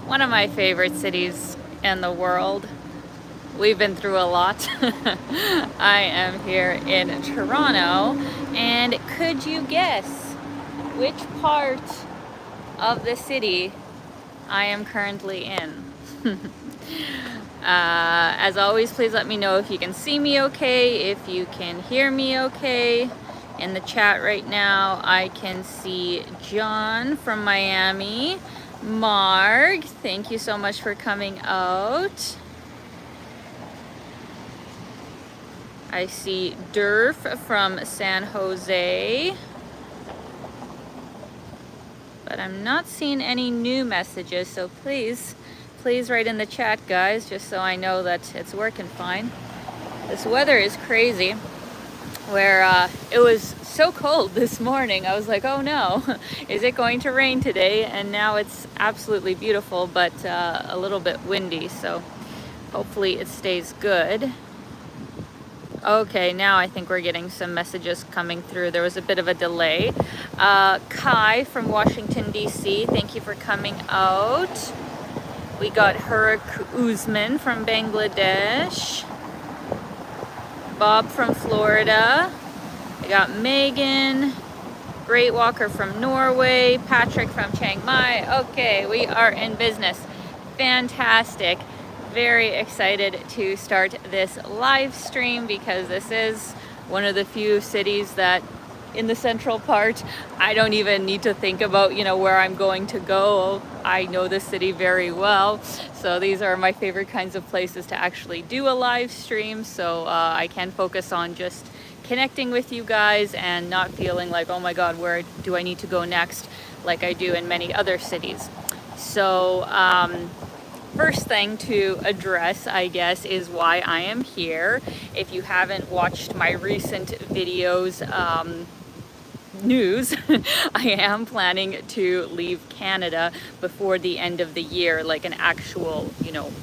One of my favorite cities in the world. We've been through a lot. I am here in Toronto, and could you guess which part of the city I am currently in? As always, please let me know if you can see me okay, if you can hear me okay. In the chat right now, I can see John from Miami. Marg, thank you so much for coming out. I see Durf from San Jose. But I'm not seeing any new messages, so please write in the chat, guys, just so I know that it's working fine. This weather is crazy, where it was so cold this morning. I was like, oh no, is it going to rain today? And now it's absolutely beautiful, but a little bit windy, so hopefully it stays good. Okay, now I think we're getting some messages coming through. There was a bit of a delay. Kai from Washington, D.C., thank you for coming out. We got Hurik Uzman from Bangladesh. Bob from Florida. We got Megan. Great Walker from Norway. Patrick from Chiang Mai. Okay, we are in business. Fantastic. Very excited to start this live stream because this is one of the few cities that in the central part I don't even need to think about, where I'm going to go. I know the city very well, so these are my favorite kinds of places to actually do a live stream, so I can focus on just connecting with you guys and not feeling like, oh my god, where do I need to go next, like I do in many other cities. So first thing to address, I guess, is why I am here. If you haven't watched my recent videos, news, I am planning to leave Canada before the end of the year, like an actual,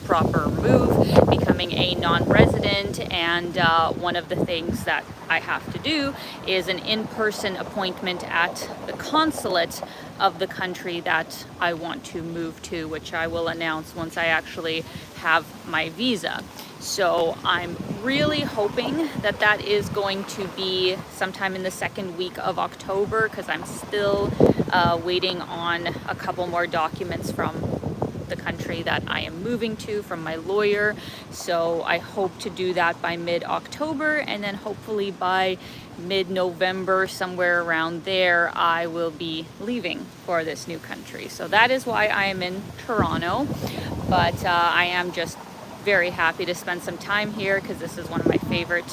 proper move, becoming a non-resident. And one of the things that I have to do is an in-person appointment at the consulate of the country that I want to move to, which I will announce once I actually have my visa. So I'm really hoping that that is going to be sometime in the second week of October, because I'm still waiting on a couple more documents from the country that I am moving to from my lawyer. So I hope to do that by mid-October, and then hopefully by mid-November, somewhere around there, I will be leaving for this new country. So that is why I am in Toronto, but I am just very happy to spend some time here because this is one of my favorite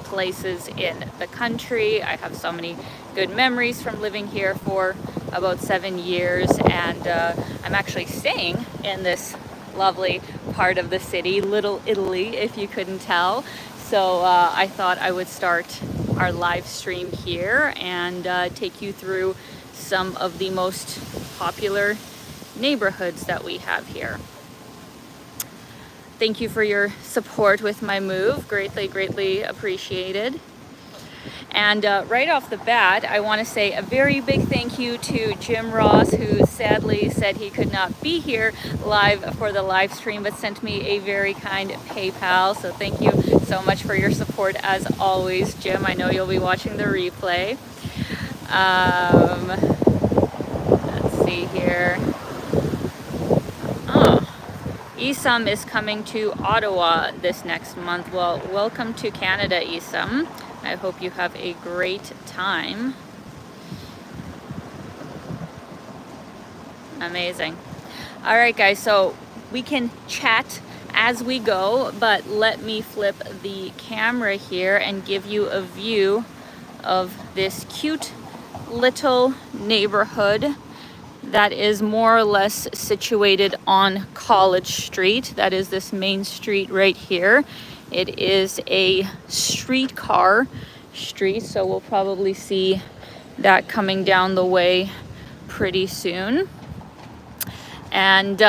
places in the country. I have so many good memories from living here for about 7 years, and I'm actually staying in this lovely part of the city, Little Italy, if you couldn't tell. So I thought I would start our live stream here and take you through some of the most popular neighborhoods that we have here. Thank you for your support with my move. Greatly appreciated. And right off the bat, I want to say a very big thank you to Jim Ross, who sadly said he could not be here live for the live stream, but sent me a very kind PayPal. So thank you so much for your support as always, Jim. I know you'll be watching the replay. Let's see here. Isam is coming to Ottawa this next month. Well, welcome to Canada, Isam. I hope you have a great time. Amazing. All right, guys, so we can chat as we go, but let me flip the camera here and give you a view of this cute little neighborhood that is more or less situated on College Street. That is this main street right here. It is a streetcar street, so we'll probably see that coming down the way pretty soon. And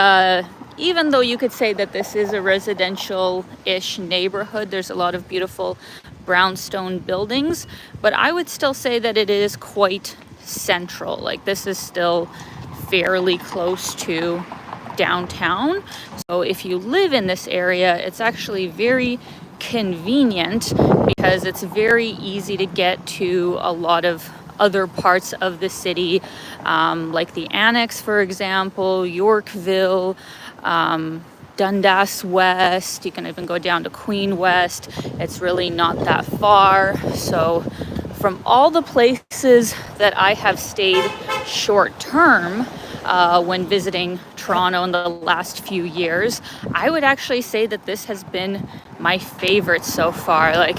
even though you could say that this is a residential-ish neighborhood, there's a lot of beautiful brownstone buildings, but I would still say that it is quite central. Like, this is still fairly close to downtown. So if you live in this area, it's actually very convenient because it's very easy to get to a lot of other parts of the city, like the Annex, for example, Yorkville, Dundas West. You can even go down to Queen West. It's really not that far. So from all the places that I have stayed short term when visiting Toronto in the last few years, I would actually say that this has been my favorite so far. Like,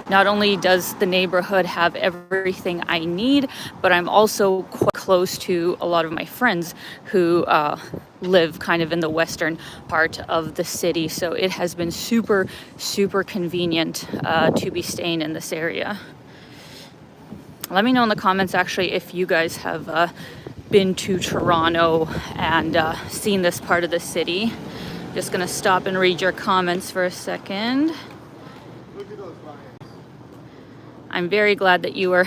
not only does the neighborhood have everything I need, but I'm also quite close to a lot of my friends who live kind of in the western part of the city. So it has been super, super convenient to be staying in this area. Let me know in the comments actually if you guys have been to Toronto and seen this part of the city. Just gonna stop and read your comments for a second. I'm very glad that you are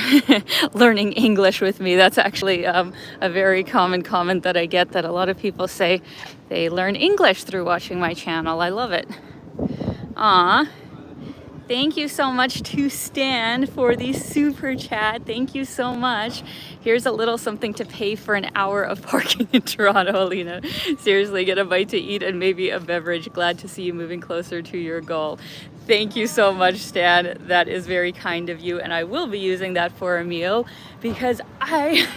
learning English with me. That's actually a very common comment that I get, that a lot of people say they learn English through watching my channel. I love it. Aw. Thank you so much to Stan for the super chat. Thank you so much. Here's a little something to pay for an hour of parking in Toronto, Alina. Seriously, get a bite to eat and maybe a beverage. Glad to see you moving closer to your goal. Thank you so much, Stan. That is very kind of you, and I will be using that for a meal because I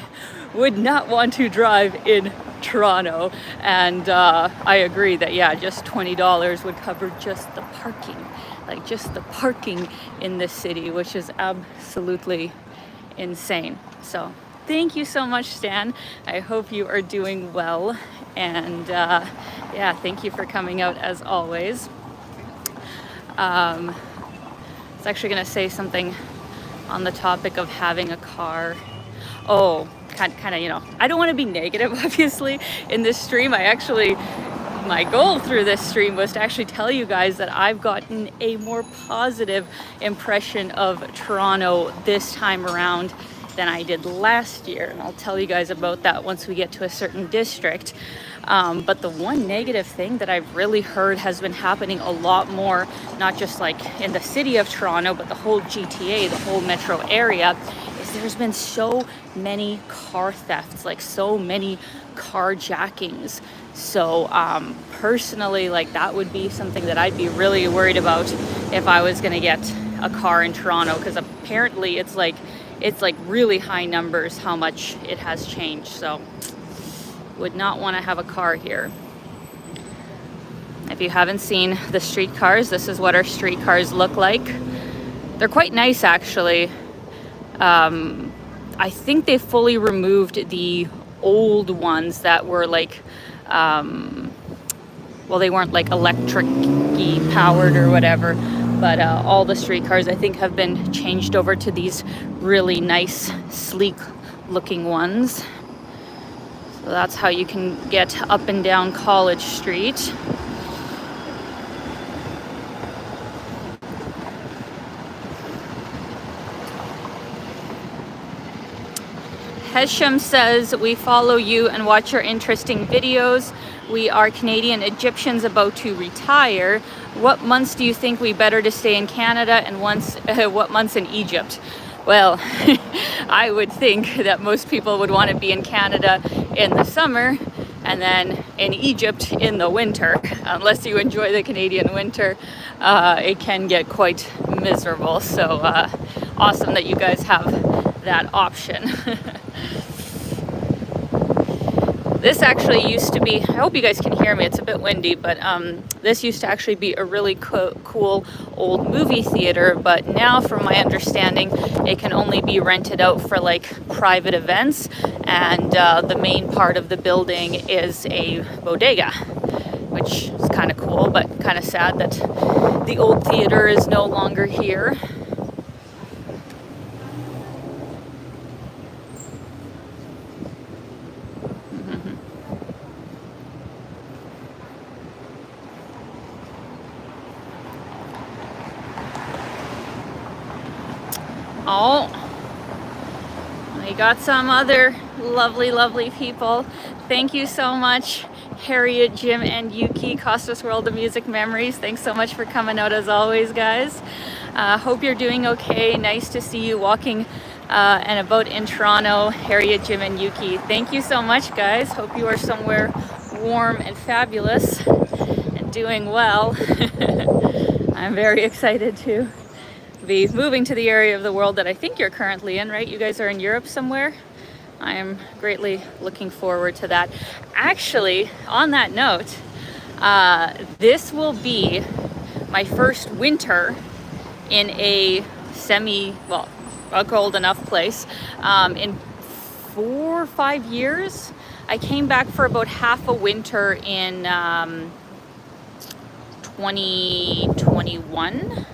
would not want to drive in Toronto. And I agree that, yeah, just $20 would cover just the parking. Like, just the parking in this city, which is absolutely insane. So thank you so much, Stan. I hope you are doing well. And yeah, thank you for coming out as always. I was actually going to say something on the topic of having a car. Oh, kind of, you know, I don't want to be negative, obviously, in this stream. My goal through this stream was to actually tell you guys that I've gotten a more positive impression of Toronto this time around than I did last year. And I'll tell you guys about that once we get to a certain district. But the one negative thing that I've really heard has been happening a lot more, not just like in the city of Toronto, but the whole GTA, the whole metro area, is there's been so many car thefts, like so many carjackings. So personally, like, that would be something that I'd be really worried about if I was gonna get a car in Toronto, because apparently it's like really high numbers how much it has changed. So would not want to have a car here. If you haven't seen the streetcars, this is what our streetcars look like. They're quite nice, actually. I think they fully removed the old ones that were like, well, they weren't like electric-y powered or whatever, but all the streetcars I think have been changed over to these really nice, sleek looking ones. So that's how you can get up and down College Street. Hesham says, we follow you and watch your interesting videos. We are Canadian Egyptians about to retire. What months do you think we better to stay in Canada, and what months in Egypt? Well, I would think that most people would want to be in Canada in the summer and then in Egypt in the winter. Unless you enjoy the Canadian winter, it can get quite miserable. So awesome that you guys have that option. This actually used to be, I hope you guys can hear me, it's a bit windy, but this used to actually be a really cool old movie theater, but now from my understanding, it can only be rented out for like private events, and the main part of the building is a bodega, which is kind of cool, but kind of sad that the old theater is no longer here. Oh, we got some other lovely people. Thank you so much. Harriet, Jim, and Yuki, Costas World of Music Memories. Thanks so much for coming out as always, guys. Hope you're doing okay. Nice to see you walking and about in Toronto. Harriet, Jim, and Yuki. Thank you so much, guys. Hope you are somewhere warm and fabulous and doing well. I'm very excited to be moving to the area of the world that I think you're currently in, right? You guys are in Europe somewhere? I am greatly looking forward to that. Actually, on that note, this will be my first winter in a a cold enough place. In 4 or 5 years, I came back for about half a winter in 2021.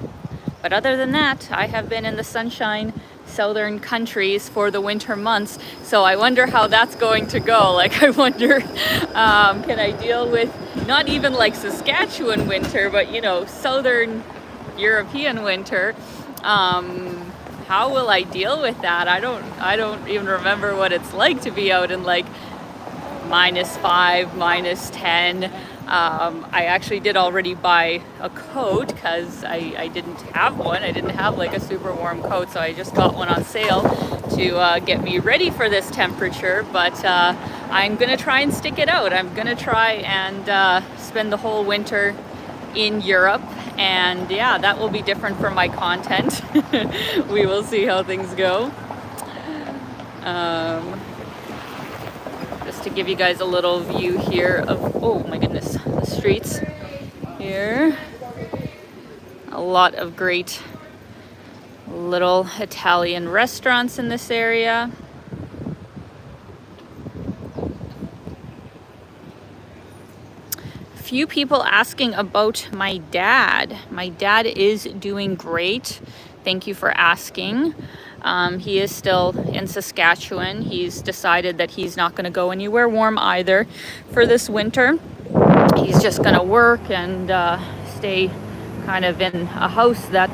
But other than that, I have been in the sunshine southern countries for the winter months. So I wonder how that's going to go. Like, I wonder, can I deal with not even like Saskatchewan winter, but you know, southern European winter? How will I deal with that? I don't even remember what it's like to be out in like -5, -10. I actually did already buy a coat because I didn't have one. I didn't have like a super warm coat, so I just got one on sale to get me ready for this temperature. But I'm gonna try and stick it out. I'm gonna try and spend the whole winter in Europe, and yeah, that will be different from my content. We will see how things go. Just to give you guys a little view here of, oh my goodness, the streets here. A lot of great little Italian restaurants in this area. Few people asking about my dad. My dad is doing great. Thank you for asking. He is still in Saskatchewan. He's decided that he's not going to go anywhere warm either for this winter. He's just going to work and stay kind of in a house that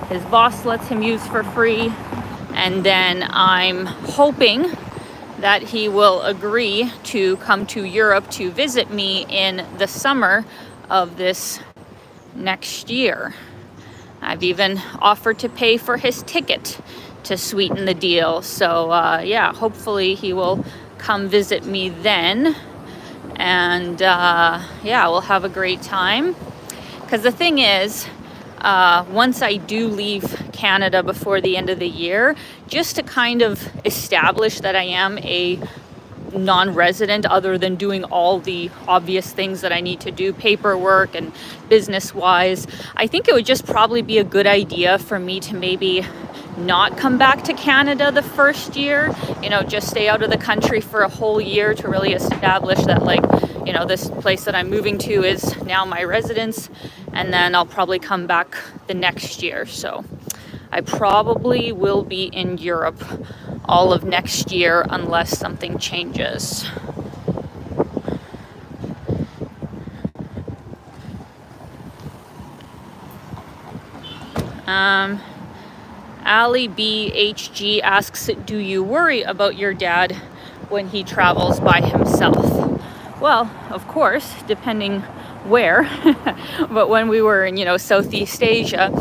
his boss lets him use for free. And then I'm hoping that he will agree to come to Europe to visit me in the summer of this next year. I've even offered to pay for his ticket to sweeten the deal. So yeah, hopefully he will come visit me then, and yeah, we'll have a great time. Because the thing is, once I do leave Canada before the end of the year, just to kind of establish that I am a non-resident, other than doing all the obvious things that I need to do paperwork and business wise, I think it would just probably be a good idea for me to maybe not come back to Canada the first year, you know, just stay out of the country for a whole year to really establish that, like, you know, this place that I'm moving to is now my residence, and then I'll probably come back the next year. So I probably will be in Europe all of next year unless something changes. Ali BHG asks, do you worry about your dad when he travels by himself? Well, of course, depending where. But when we were in, you know, Southeast Asia,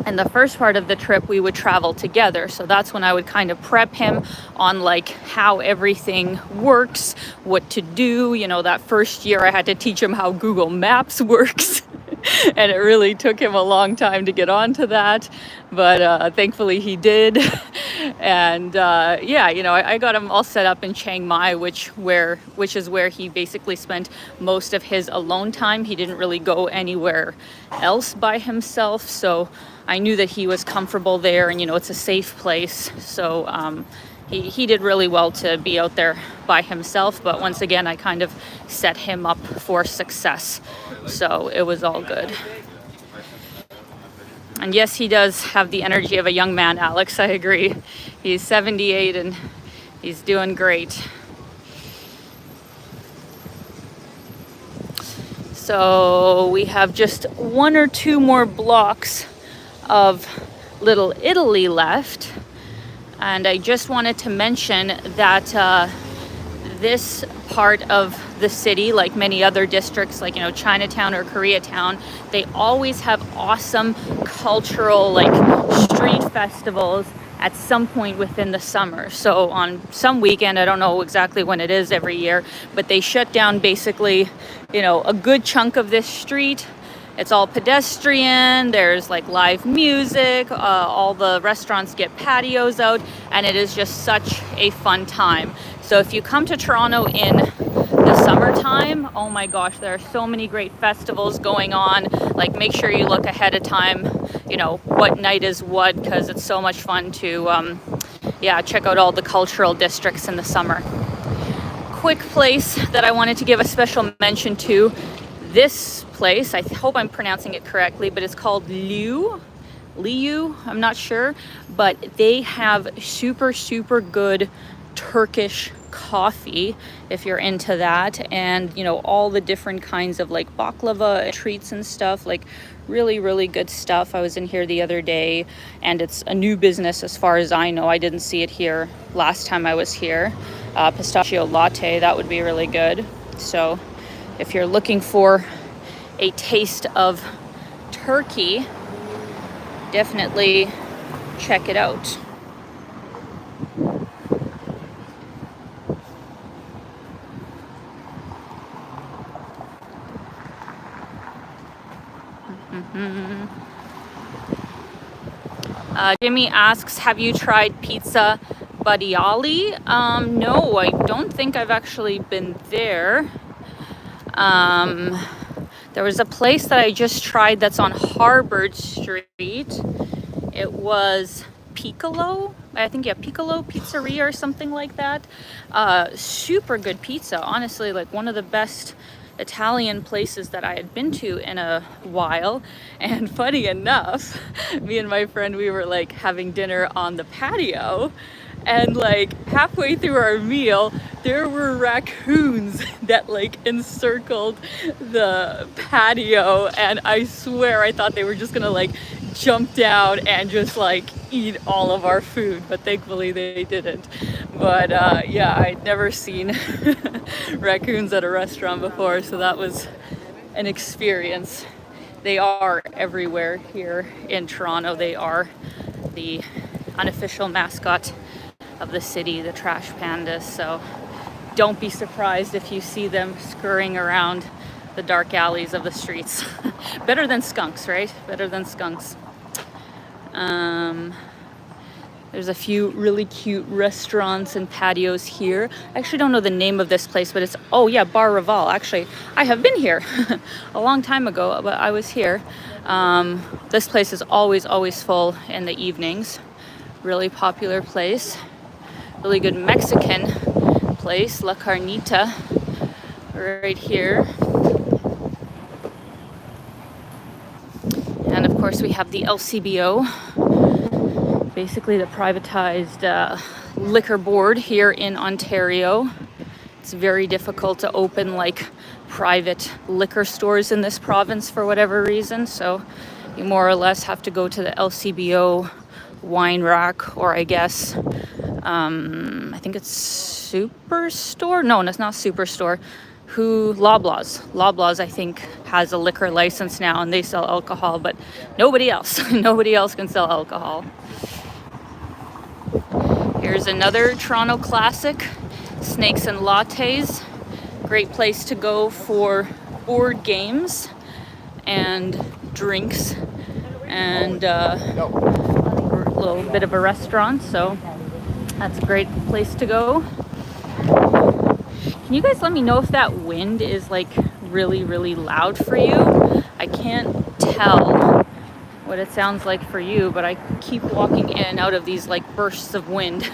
and the first part of the trip we would travel together, so that's when I would kind of prep him on like how everything works, what to do. You know, that first year I had to teach him how Google Maps works. And it really took him a long time to get onto that, but thankfully he did. And yeah, you know, I got him all set up in Chiang Mai, which is where he basically spent most of his alone time. He didn't really go anywhere else by himself, so I knew that he was comfortable there, and you know, it's a safe place. So he did really well to be out there by himself, but once again, I kind of set him up for success, so it was all good. And yes, he does have the energy of a young man, Alex. I agree. He's 78 and he's doing great. So we have just 1 or 2 more blocks of Little Italy left. And I just wanted to mention that this part of the city, like many other districts, like, you know, Chinatown or Koreatown, they always have awesome cultural, like, street festivals at some point within the summer. So on some weekend, I don't know exactly when it is every year, but they shut down basically, you know, a good chunk of this street. It's all pedestrian, there's like live music, all the restaurants get patios out, and it is just such a fun time. So if you come to Toronto in the summertime, oh my gosh, there are so many great festivals going on. Like, make sure you look ahead of time, you know, what night is what, because it's so much fun to check out all the cultural districts in the summer. Quick place that I wanted to give a special mention to, this place, I hope I'm pronouncing it correctly, but it's called Liu, I'm not sure, but they have super good Turkish coffee if you're into that, and you know, all the different kinds of like baklava treats and stuff, like really good stuff. I was in here the other day, and it's a new business as far as I know. I didn't see it here last time I was here. Pistachio latte, that would be really good. So if you're looking for a taste of Turkey, definitely check it out. Jimmy asks, have you tried pizza Badiali? No, I don't think I've actually been there. There was a place that I just tried that's on Harvard Street. It was Piccolo, I think, yeah, Piccolo Pizzeria or something like that. Super good pizza, honestly, like one of the best Italian places that I had been to in a while. And funny enough, me and my friend, we were like having dinner on the patio, and like halfway through our meal, there were raccoons that like encircled the patio, and I swear I thought they were just gonna like jump down and just like eat all of our food, but thankfully they didn't. But yeah, I'd never seen raccoons at a restaurant before, so that was an experience. They are everywhere here in Toronto. They are the unofficial mascot of the city, the trash pandas. So don't be surprised if you see them scurrying around the dark alleys of the streets. Better than skunks, right? Better than skunks. There's a few really cute restaurants and patios here. I actually don't know the name of this place, but it's, oh yeah, Bar Raval. Actually, I have been here a long time ago, but I was here. This place is always full in the evenings. Really popular place. Really good Mexican place, La Carnita, right here. And of course we have the LCBO, basically the privatized liquor board here in Ontario. It's very difficult to open like private liquor stores in this province for whatever reason, so you more or less have to go to the LCBO wine rack, or I guess I think it's Superstore. No, it's not Superstore. Loblaws, I think, has a liquor license now, and they sell alcohol, but nobody else. Nobody else can sell alcohol. Here's another Toronto classic, Snakes and Lattes. Great place to go for board games and drinks, and a little bit of a restaurant, so that's a great place to go. Can you guys let me know if that wind is like really loud for you? I can't tell what it sounds like for you, but I keep walking in and out of these like bursts of wind.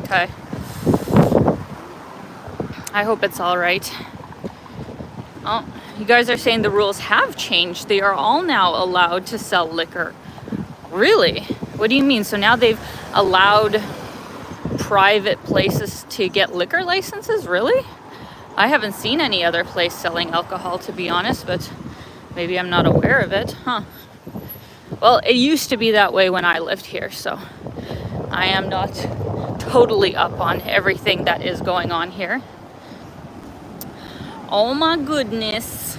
Okay. I hope it's all right. Oh, you guys are saying the rules have changed. They are all now allowed to sell liquor. Really? What do you mean? So now they've allowed private places to get liquor licenses? Really? I haven't seen any other place selling alcohol, to be honest, but maybe I'm not aware of it. Huh. Well, it used to be that way when I lived here, so I am not totally up on everything that is going on here. Oh my goodness.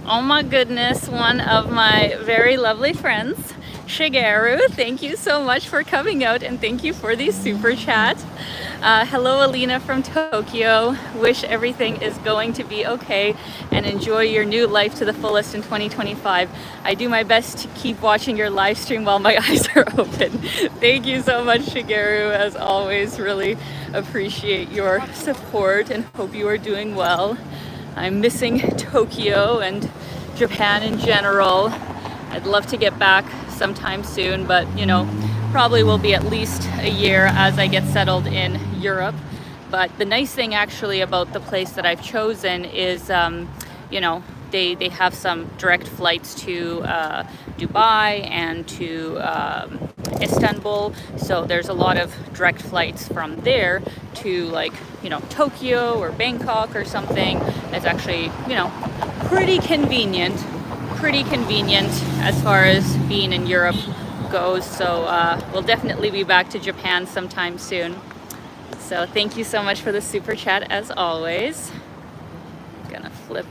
Oh my goodness, one of my very lovely friends, Shigeru, thank you so much for coming out, and thank you for the super chat. Hello Alina from Tokyo. Wish everything is going to be okay and enjoy your new life to the fullest in 2025. I do my best to keep watching your live stream while my eyes are open. Thank you so much, Shigeru. As always, really appreciate your support and hope you are doing well. I'm missing Tokyo and Japan in general. I'd love to get back sometime soon, but you know, probably will be at least a year as I get settled in Europe. But the nice thing actually about the place that I've chosen is, you know, they have some direct flights to Dubai and to Istanbul, so there's a lot of direct flights from there to, like, you know, Tokyo or Bangkok or something. It's actually, you know, pretty convenient as far as being in Europe goes. So we'll definitely be back to Japan sometime soon. So thank you so much for the super chat as always. Gonna flip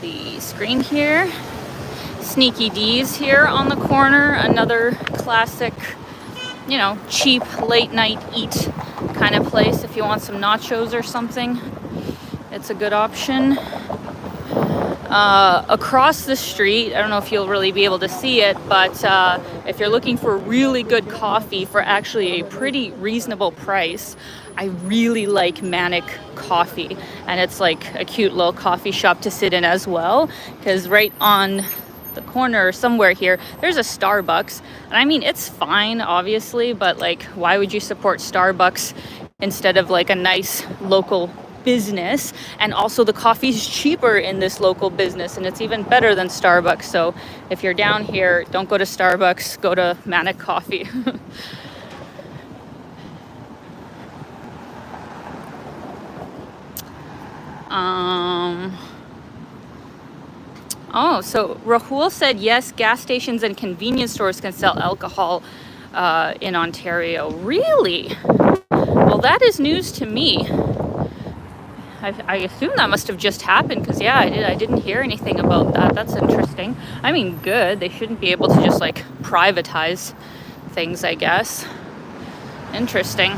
the screen here. Sneaky D's here on the corner, another classic, you know, cheap late night eat kind of place. If you want some nachos or something, it's a good option. Across the street, I don't know if you'll really be able to see it, but if you're looking for really good coffee for actually a pretty reasonable price, I really like Manic Coffee, and it's like a cute little coffee shop to sit in as well, because right on the corner somewhere here there's a Starbucks, and I mean, it's fine obviously, but like, why would you support Starbucks instead of like a nice local business? And also the coffee's cheaper in this local business, and it's even better than Starbucks. So if you're down here, don't go to Starbucks, go to Manic Coffee. Oh, so Rahul said yes, gas stations and convenience stores can sell alcohol in Ontario. Really? Well, that is news to me. I assume that must have just happened, because yeah, I didn't hear anything about that. That's interesting. I mean, good. They shouldn't be able to just like privatize things, I guess. Interesting.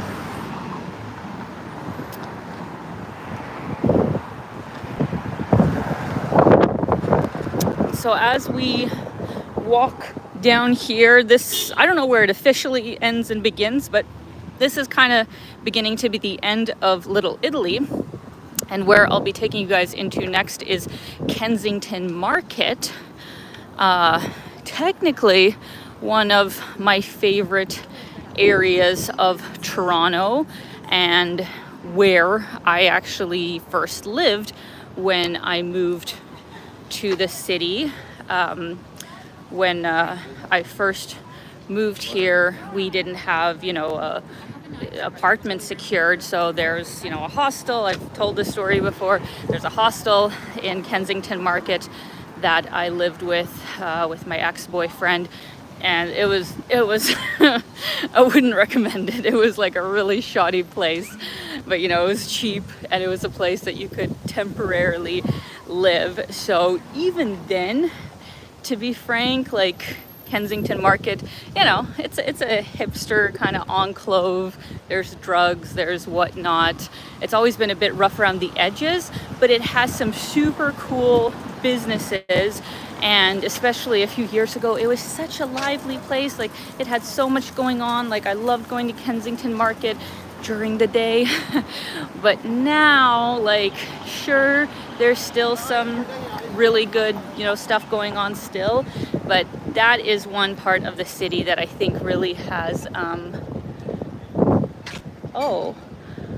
So as we walk down here, this, I don't know where it officially ends and begins, but this is kind of beginning to be the end of Little Italy. And where I'll be taking you guys into next is Kensington Market. Technically one of my favorite areas of Toronto, and where I actually first lived when I moved to the city. When I first moved here, we didn't have, you know, apartment secured, so there's, you know, a hostel. I've told this story before. There's a hostel in Kensington Market that I lived with my ex-boyfriend, and it was I wouldn't recommend it. It was like a really shoddy place, but you know, it was cheap, and it was a place that you could temporarily live. So even then, to be frank, like, Kensington Market, you know, it's a hipster kind of enclave. There's drugs, there's whatnot. It's always been a bit rough around the edges, but it has some super cool businesses. And especially a few years ago, it was such a lively place. Like, it had so much going on. Like, I loved going to Kensington Market during the day. But now, like, sure, there's still some really good, you know, stuff going on still, but that is one part of the city that I think really has oh,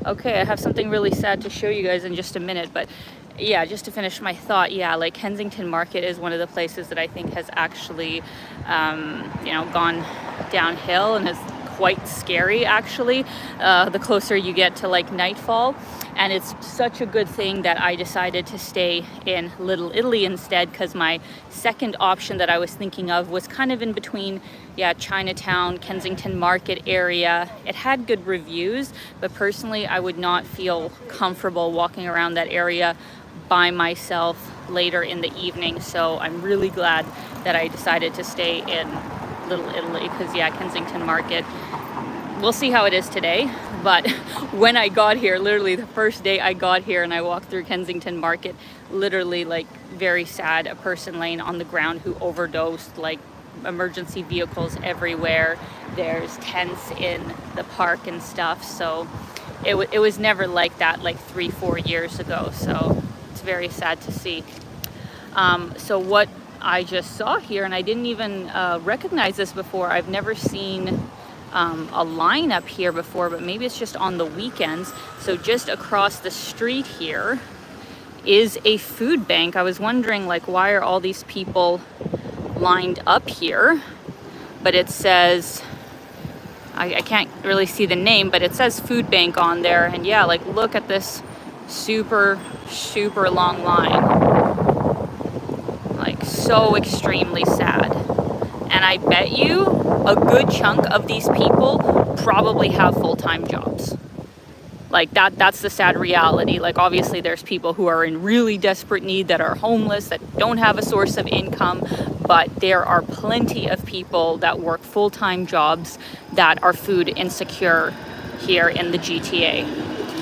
okay, I have something really sad to show you guys in just a minute, but yeah, just to finish my thought, yeah, like, Kensington Market is one of the places that I think has actually you know, gone downhill and has quite scary actually, the closer you get to like nightfall. And it's such a good thing that I decided to stay in Little Italy instead, because my second option that I was thinking of was kind of in between, yeah, Chinatown, Kensington Market area. It had good reviews, but personally I would not feel comfortable walking around that area by myself later in the evening. So I'm really glad that I decided to stay in Little Italy, because yeah, Kensington Market, we'll see how it is today. But when I got here, literally the first day I got here and I walked through Kensington Market, literally like very sad, a person laying on the ground who overdosed, like emergency vehicles everywhere. There's tents in the park and stuff. So it was never like that like 3-4 years ago. So it's very sad to see. So what I just saw here, and I didn't even recognize this before, I've never seen a line up here before, but maybe it's just on the weekends. So just across the street here is a food bank. I was wondering, like, why are all these people lined up here? But it says, I can't really see the name, but it says food bank on there. And yeah, like, look at this super long line. Like, so extremely sad. And I bet you a good chunk of these people probably have full-time jobs. Like that's the sad reality. Like, obviously there's people who are in really desperate need, that are homeless, that don't have a source of income, but there are plenty of people that work full-time jobs that are food insecure here in the GTA.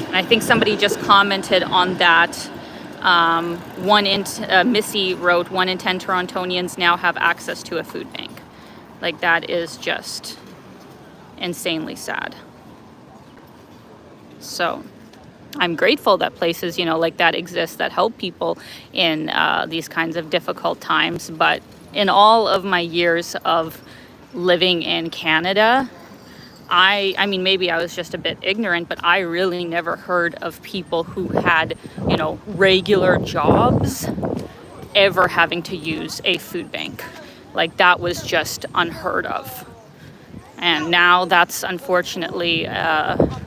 And I think somebody just commented on that. Missy wrote, 1 in 10 Torontonians now have access to a food bank. Like, that is just insanely sad. So I'm grateful that places, you know, like that exist, that help people in these kinds of difficult times. But in all of my years of living in Canada, I mean, maybe I was just a bit ignorant, but I really never heard of people who had, you know, regular jobs ever having to use a food bank. Like, that was just unheard of. And now that's unfortunately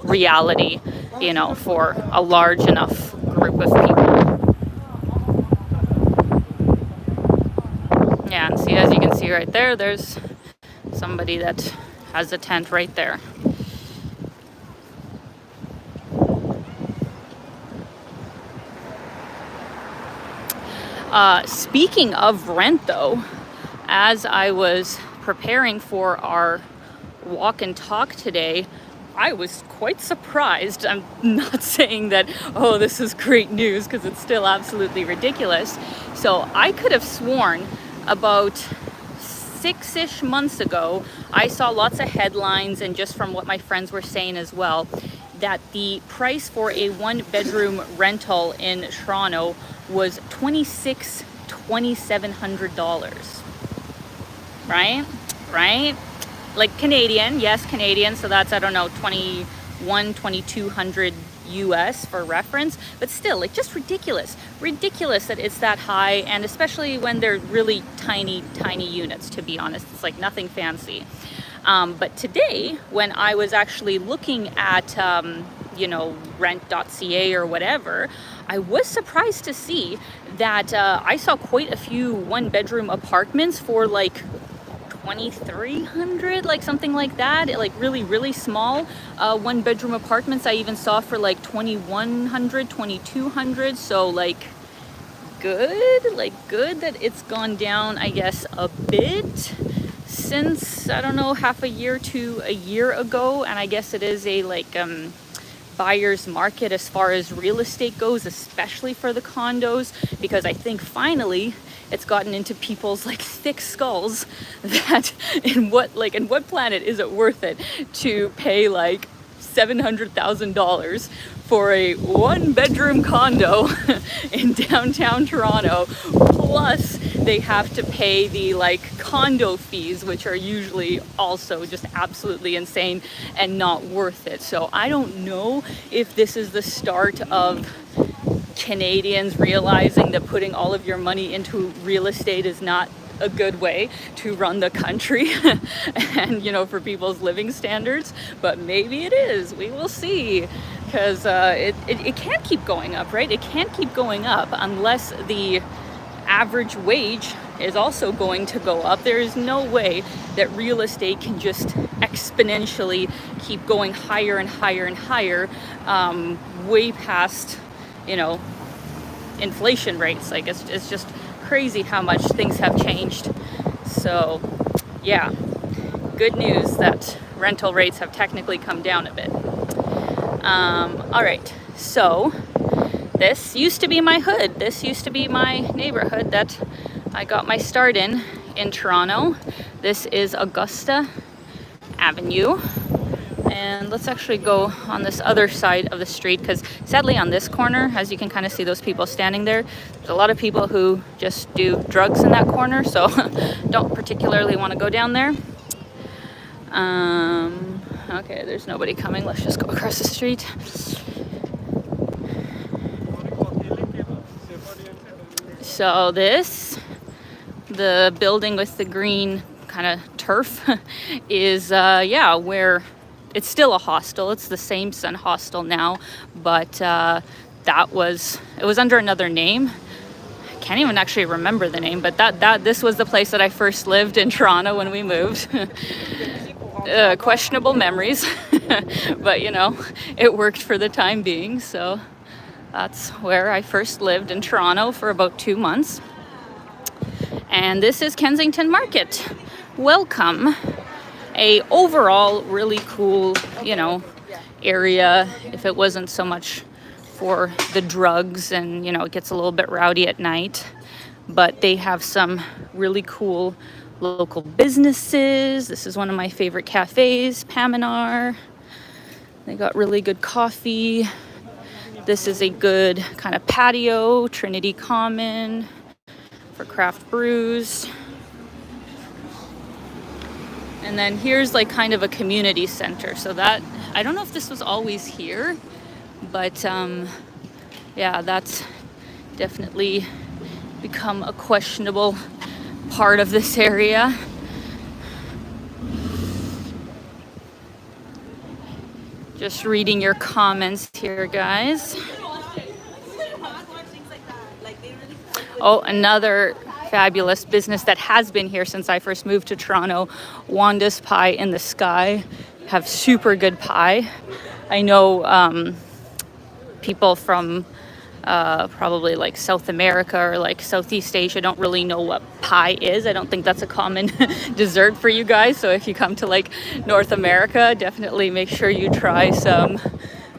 reality, you know, for a large enough group of people. Yeah, and see, as you can see right there, there's somebody that has a tent right there. Speaking of rent, though, as I was preparing for our walk and talk today, I was quite surprised. I'm not saying that, oh, this is great news, because it's still absolutely ridiculous. So I could have sworn about 6-ish months ago, I saw lots of headlines, and just from what my friends were saying as well, that the price for a 1-bedroom rental in Toronto was $2,700. Right? Like Canadian, yes, Canadian. So that's, I don't know, 2,200 US for reference, but still, like, just ridiculous that it's that high. And especially when they're really tiny units, to be honest. It's like nothing fancy. But today, when I was actually looking at, you know, rent.ca or whatever, I was surprised to see that I saw quite a few 1-bedroom apartments for like $2,300, like something like that. Like really small 1-bedroom apartments I even saw for like $2,100, $2,200. So like good that it's gone down, I guess, a bit since, I don't know, half a year to a year ago. And I guess it is a like buyer's market as far as real estate goes, especially for the condos, because I think finally it's gotten into people's like thick skulls that in what planet is it worth it to pay like $700,000 for a 1-bedroom condo in downtown Toronto, plus they have to pay the like condo fees, which are usually also just absolutely insane and not worth it. So I don't know if this is the start of Canadians realizing that putting all of your money into real estate is not a good way to run the country and, you know, for people's living standards, but maybe it is. We will see, because it can't keep going up, right? It can't keep going up unless the average wage is also going to go up. There is no way that real estate can just exponentially keep going higher and higher and higher, way past, you know, inflation rates. Like it's just crazy how much things have changed. So yeah, good news that rental rates have technically come down a bit. All right, so this used to be my hood. This used to be my neighborhood that I got my start in Toronto. This is Augusta Avenue. And let's actually go on this other side of the street, because sadly on this corner, as you can kind of see those people standing there, there's a lot of people who just do drugs in that corner, so don't particularly want to go down there. Okay, there's nobody coming. Let's just go across the street. So this, the building with the green kind of turf, is yeah, where it's still a hostel. It's the same Sun Hostel now, but it was under another name. I can't even actually remember the name, but this was the place that I first lived in Toronto when we moved. Questionable memories, but you know, it worked for the time being. So that's where I first lived in Toronto for about 2 months. And this is Kensington Market. Welcome. A overall really cool, you know, area, if it wasn't so much for the drugs and, you know, it gets a little bit rowdy at night. But they have some really cool local businesses. This is one of my favorite cafes, Paminar. They got really good coffee. This is a good kind of patio, Trinity Common, for craft brews. And then here's like kind of a community center. So that, I don't know if this was always here, but yeah, that's definitely become a questionable part of this area. Just reading your comments here, guys. Oh, another fabulous business that has been here since I first moved to Toronto, Wanda's Pie in the Sky. Have super good pie. I know people from probably like South America or like Southeast Asia don't really know what pie is. I don't think that's a common dessert for you guys. So if you come to like North America, definitely make sure you try some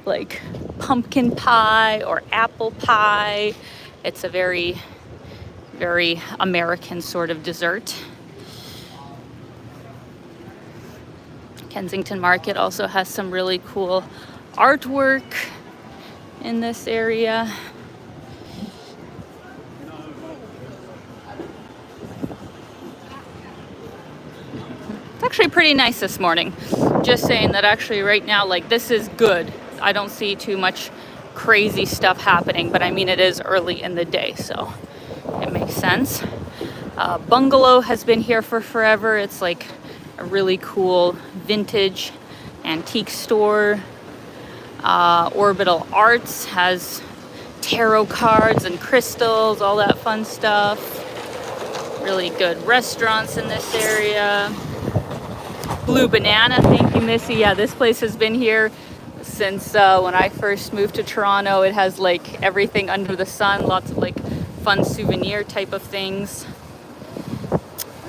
like pumpkin pie or apple pie. It's a very, very American sort of dessert. Kensington Market also has some really cool artwork in this area. It's actually pretty nice this morning. Just saying that actually right now, like, this is good. I don't see too much crazy stuff happening, but I mean, it is early in the day, so it makes sense. Bungalow has been here for forever. It's like a really cool vintage antique store. Orbital Arts has tarot cards and crystals, all that fun stuff. Really good restaurants in this area. Blue Banana, thank you, Missy. Yeah, this place has been here since when I first moved to Toronto. It has like everything under the sun, lots of like fun souvenir type of things.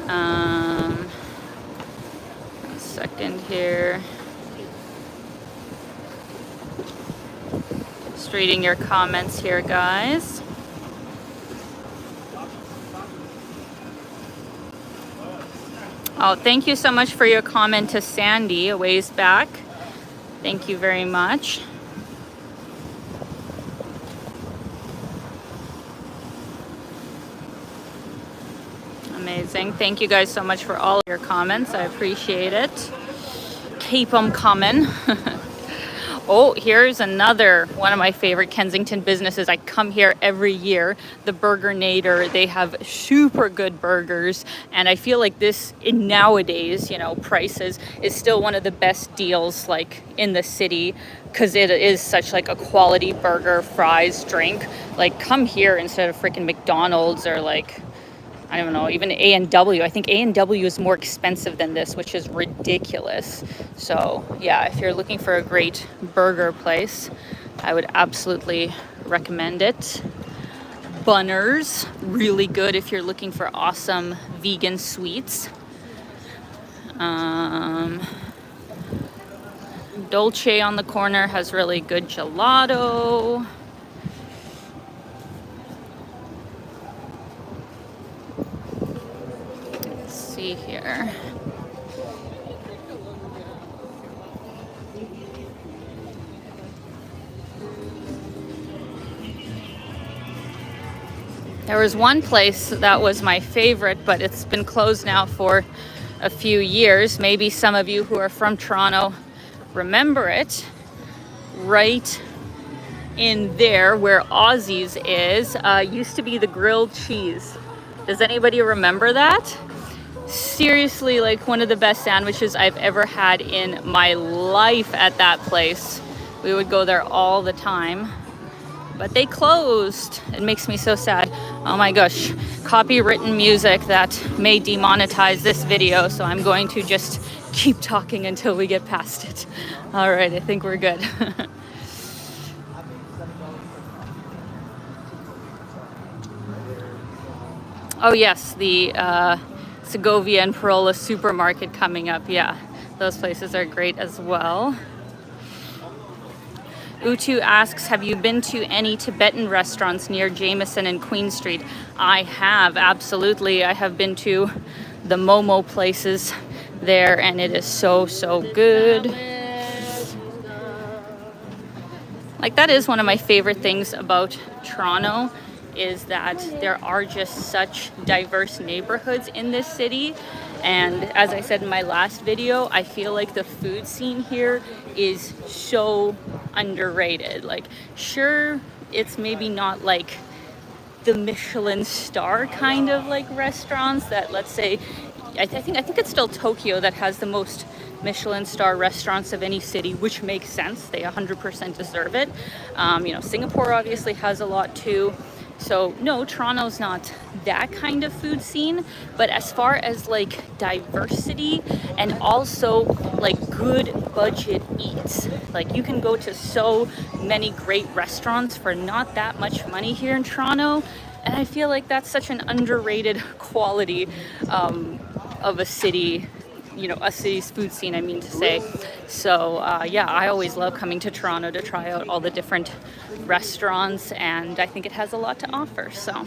A second here. Just reading your comments here, guys. Oh, thank you so much for your comment to Sandy a ways back. Thank you very much. Amazing. Thank you guys so much for all of your comments. I appreciate it. Keep them coming. Oh, here's another one of my favorite Kensington businesses. I come here every year, the Burgernator. They have super good burgers, and I feel like this in nowadays, you know, prices is still one of the best deals like in the city, because it is such like a quality burger, fries, drink. Like, come here instead of freaking McDonald's or like, I don't know, even A&W. I think A&W is more expensive than this, which is ridiculous. So yeah, if you're looking for a great burger place, I would absolutely recommend it. Bunners, really good if you're looking for awesome vegan sweets. Dolce on the corner has really good gelato. See here. There was one place that was my favorite, but it's been closed now for a few years. Maybe some of you who are from Toronto remember it. Right in there where Aussie's is, used to be the grilled cheese. Does anybody remember that? Seriously, like one of the best sandwiches I've ever had in my life at that place. We would go there all the time, but they closed. It makes me so sad. Oh my gosh, copywritten music that may demonetize this video, so I'm going to just keep talking until we get past it. All right, I think we're good. Oh yes, the Segovia and Parola supermarket coming up. Yeah, those places are great as well. Utu asks, have you been to any Tibetan restaurants near Jameson and Queen Street? I have, absolutely. I have been to the Momo places there, and it is so, so good. Like, that is one of my favorite things about Toronto, is that there are just such diverse neighborhoods in this city. And as I said in my last video, I feel like the food scene here is so underrated. Like, sure, it's maybe not like the Michelin star kind of like restaurants that, let's say, I think it's still Tokyo that has the most Michelin star restaurants of any city, which makes sense. They 100% deserve it. You know, Singapore obviously has a lot too. So no, Toronto's not that kind of food scene, but as far as like diversity and also like good budget eats, like you can go to so many great restaurants for not that much money here in Toronto. And I feel like that's such an underrated quality of a city, you know, a city's food scene, I mean to say. So yeah, I always love coming to Toronto to try out all the different restaurants, and I think it has a lot to offer. So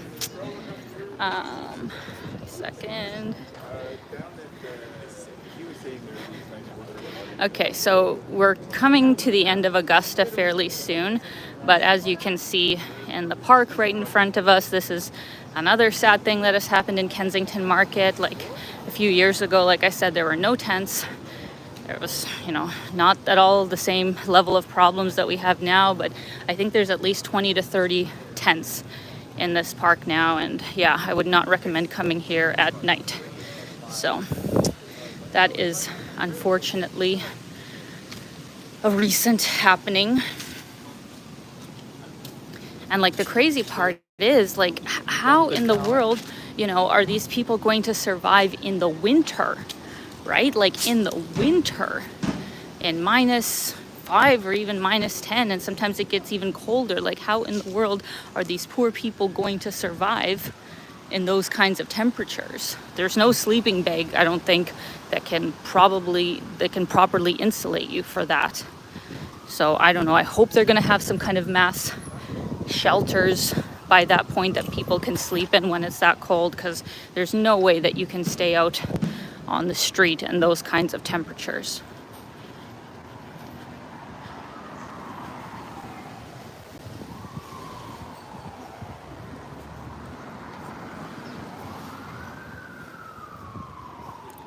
second. Okay, so we're coming to the end of Augusta fairly soon, but as you can see in the park right in front of us, this is another sad thing that has happened in Kensington Market. Like a few years ago, like I said, there were no tents. There was, you know, not at all the same level of problems that we have now, but I think there's at least 20 to 30 tents in this park now, and yeah, I would not recommend coming here at night. So that is unfortunately a recent happening. And like the crazy part is, like, how in the world, you know, are these people going to survive in the winter, right? Like in the winter, in -5 or even -10, and sometimes it gets even colder. Like, how in the world are these poor people going to survive in those kinds of temperatures? There's no sleeping bag, I don't think, that can properly insulate you for that. So I don't know. I hope they're going to have some kind of mass shelters by that point that people can sleep in when it's that cold, because there's no way that you can stay out on the street in those kinds of temperatures.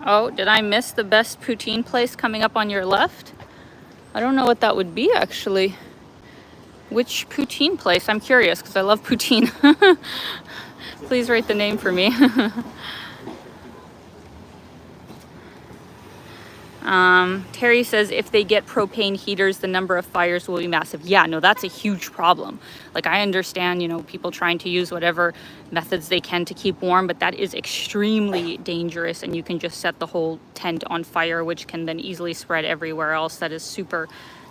Oh, did I miss the best poutine place coming up on your left? I don't know what that would be actually. Which poutine place? I'm curious because I love poutine. Please write the name for me. Terry says if they get propane heaters, the number of fires will be massive. Yeah, no, that's a huge problem. Like, I understand, you know, people trying to use whatever methods they can to keep warm, but that is extremely dangerous, and you can just set the whole tent on fire, which can then easily spread everywhere else. That is super,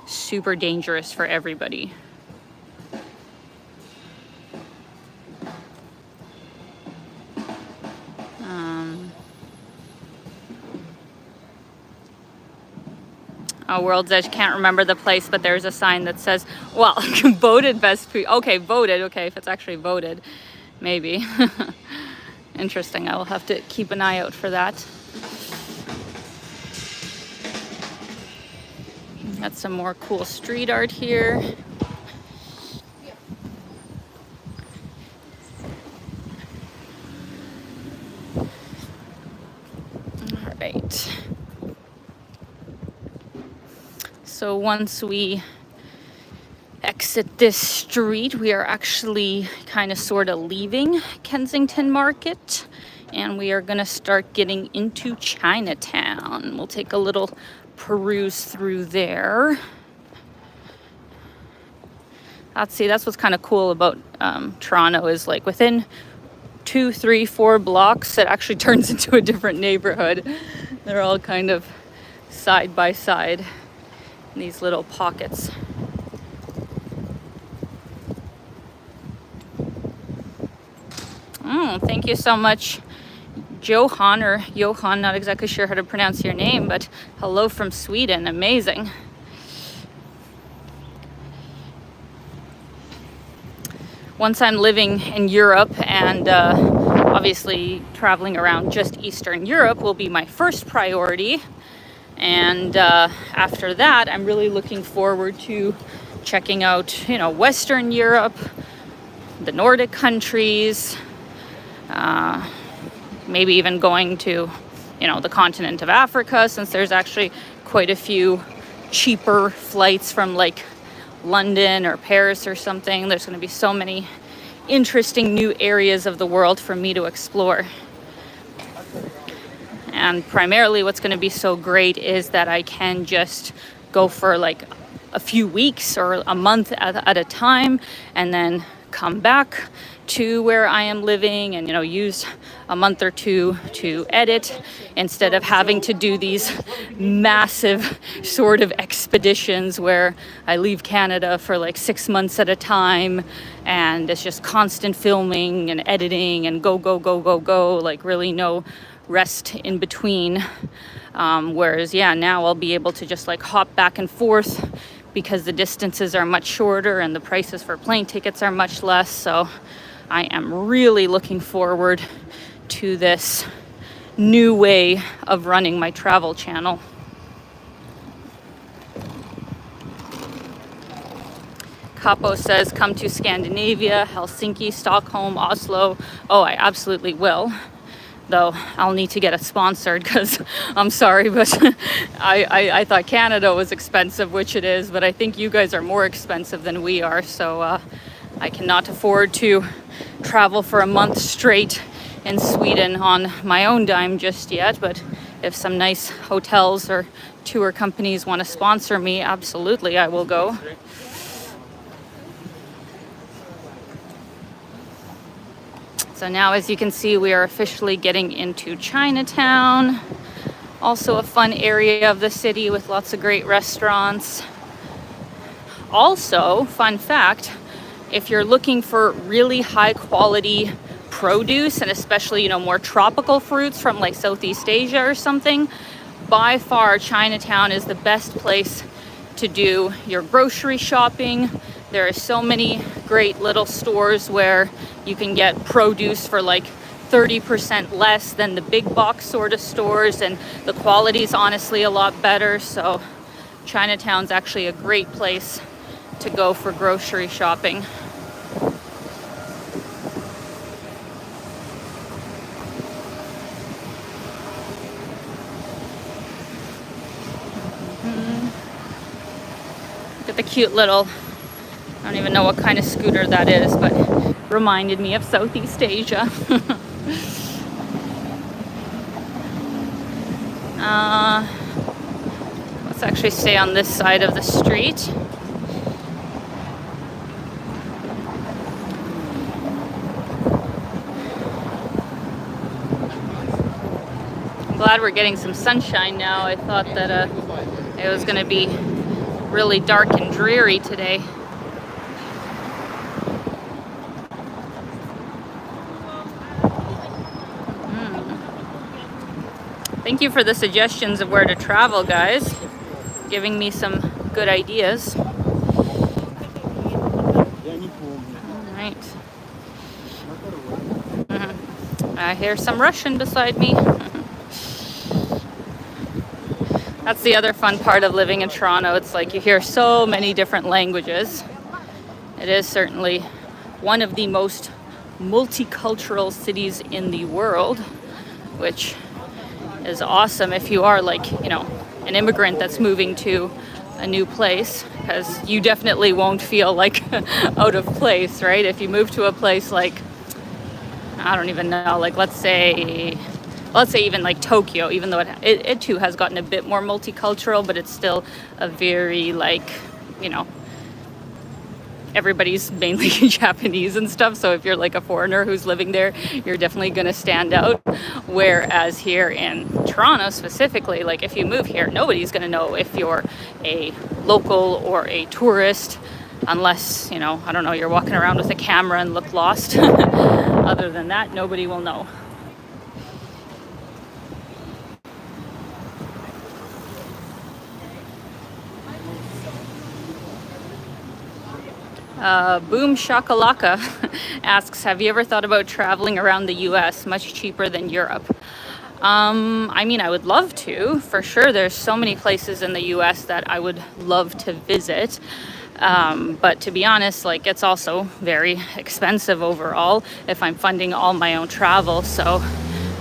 super dangerous for everybody. World's Edge, can't remember the place, but there's a sign that says, well, voted best food. Okay, voted. Okay, if it's actually voted, maybe. Interesting. I will have to keep an eye out for that. Got some more cool street art here. All right. So once we exit this street, we are actually kind of sort of leaving Kensington Market, and we are going to start getting into Chinatown. We'll take a little peruse through there. That's what's kind of cool about Toronto, is like within 2, 3, 4 blocks it actually turns into a different neighborhood. They're all kind of side by side in these little pockets. Thank you so much, Johan, or Johan, not exactly sure how to pronounce your name, but hello from Sweden. Amazing. Once I'm living in Europe, and obviously traveling around just Eastern Europe will be my first priority. And after that, I'm really looking forward to checking out, you know, Western Europe, the Nordic countries, maybe even going to, you know, the continent of Africa, since there's actually quite a few cheaper flights from like London or Paris or something. There's going to be so many interesting new areas of the world for me to explore. And primarily what's going to be so great is that I can just go for like a few weeks or a month at a time, and then come back to where I am living and, you know, use a month or two to edit, instead of having to do these massive sort of expeditions where I leave Canada for like 6 months at a time, and it's just constant filming and editing and go, like really no rest in between. Whereas, yeah, now I'll be able to just like hop back and forth because the distances are much shorter and the prices for plane tickets are much less. So I am really looking forward to this new way of running my travel channel. Capo says, come to Scandinavia, Helsinki, Stockholm, Oslo. Oh, I absolutely will. Though I'll need to get it sponsored, because I'm sorry, but I thought Canada was expensive, which it is, but I think you guys are more expensive than we are. So I cannot afford to travel for a month straight in Sweden on my own dime just yet. But if some nice hotels or tour companies want to sponsor me, absolutely, I will go. So now, as you can see, we are officially getting into Chinatown. Also a fun area of the city with lots of great restaurants. Also, fun fact, if you're looking for really high quality produce, and especially, you know, more tropical fruits from like Southeast Asia or something, by far Chinatown is the best place to do your grocery shopping. There are so many great little stores where you can get produce for like 30% less than the big box sort of stores, and the quality is honestly a lot better. So Chinatown's actually a great place to go for grocery shopping. at the cute little, I don't even know what kind of scooter that is, but reminded me of Southeast Asia. Let's actually stay on this side of the street. I'm glad we're getting some sunshine now. I thought that it was going to be really dark and dreary today. Thank you for the suggestions of where to travel, guys. Giving me some good ideas. All right. I hear some Russian beside me. That's the other fun part of living in Toronto. It's like you hear so many different languages. It is certainly one of the most multicultural cities in the world, which is awesome if you are like, you know, an immigrant that's moving to a new place, because you definitely won't feel like out of place, right? If you move to a place like, I don't even know, like let's say even like Tokyo, even though it too has gotten a bit more multicultural, but it's still a very like, you know, everybody's mainly Japanese and stuff. So if you're like a foreigner who's living there, you're definitely going to stand out. Whereas here in Toronto specifically, like if you move here, nobody's going to know if you're a local or a tourist, unless, you know, I don't know, you're walking around with a camera and look lost. Other than that, nobody will know. Boom Shakalaka asks, have you ever thought about traveling around the US? Much cheaper than Europe. I mean, I would love to, for sure. There's so many places in the US that I would love to visit. But to be honest, like it's also very expensive overall if I'm funding all my own travel. So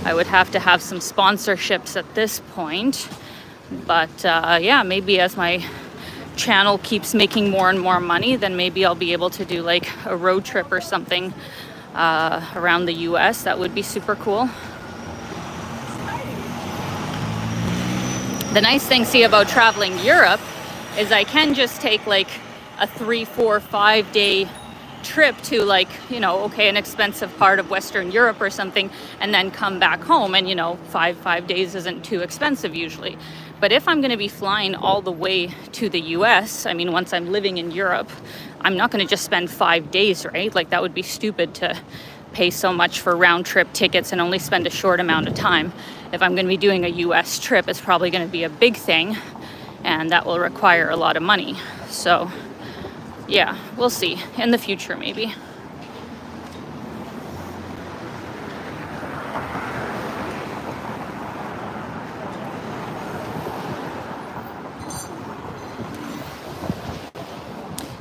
I would have to have some sponsorships at this point. But yeah, maybe as my channel keeps making more and more money, then maybe I'll be able to do like a road trip or something around the US. That would be super cool. The nice thing, see, about traveling Europe is I can just take like a 3, 4, 5 day trip to like, you know, okay, an expensive part of Western Europe or something, and then come back home. And, you know, 5 days isn't too expensive usually. But if I'm going to be flying all the way to the US, I mean, once I'm living in Europe, I'm not going to just spend 5 days, right? Like that would be stupid to pay so much for round trip tickets and only spend a short amount of time. If I'm going to be doing a US trip, it's probably going to be a big thing, and that will require a lot of money. So yeah, we'll see in the future maybe.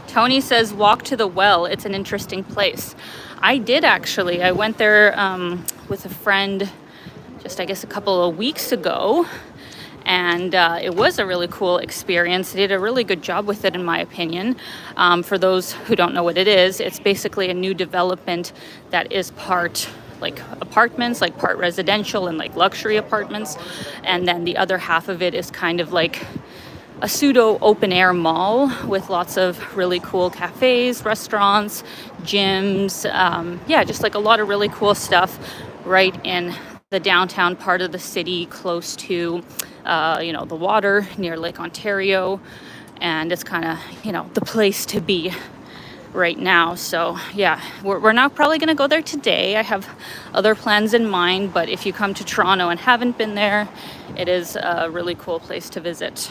Tony says, walk to the well. It's an interesting place. I did actually. I went there with a friend just, I guess, a couple of weeks ago. And it was a really cool experience. They did a really good job with it, in my opinion. For those who don't know what it is, it's basically a new development that is part like apartments, like part residential and like luxury apartments. And then the other half of it is kind of like a pseudo open air mall with lots of really cool cafes, restaurants, gyms. Yeah, just like a lot of really cool stuff right in the downtown part of the city, close to, you know, the water near Lake Ontario. And it's kind of, you know, the place to be right now. So yeah, we're not probably going to go there today. I have other plans in mind, but if you come to Toronto and haven't been there, it is a really cool place to visit.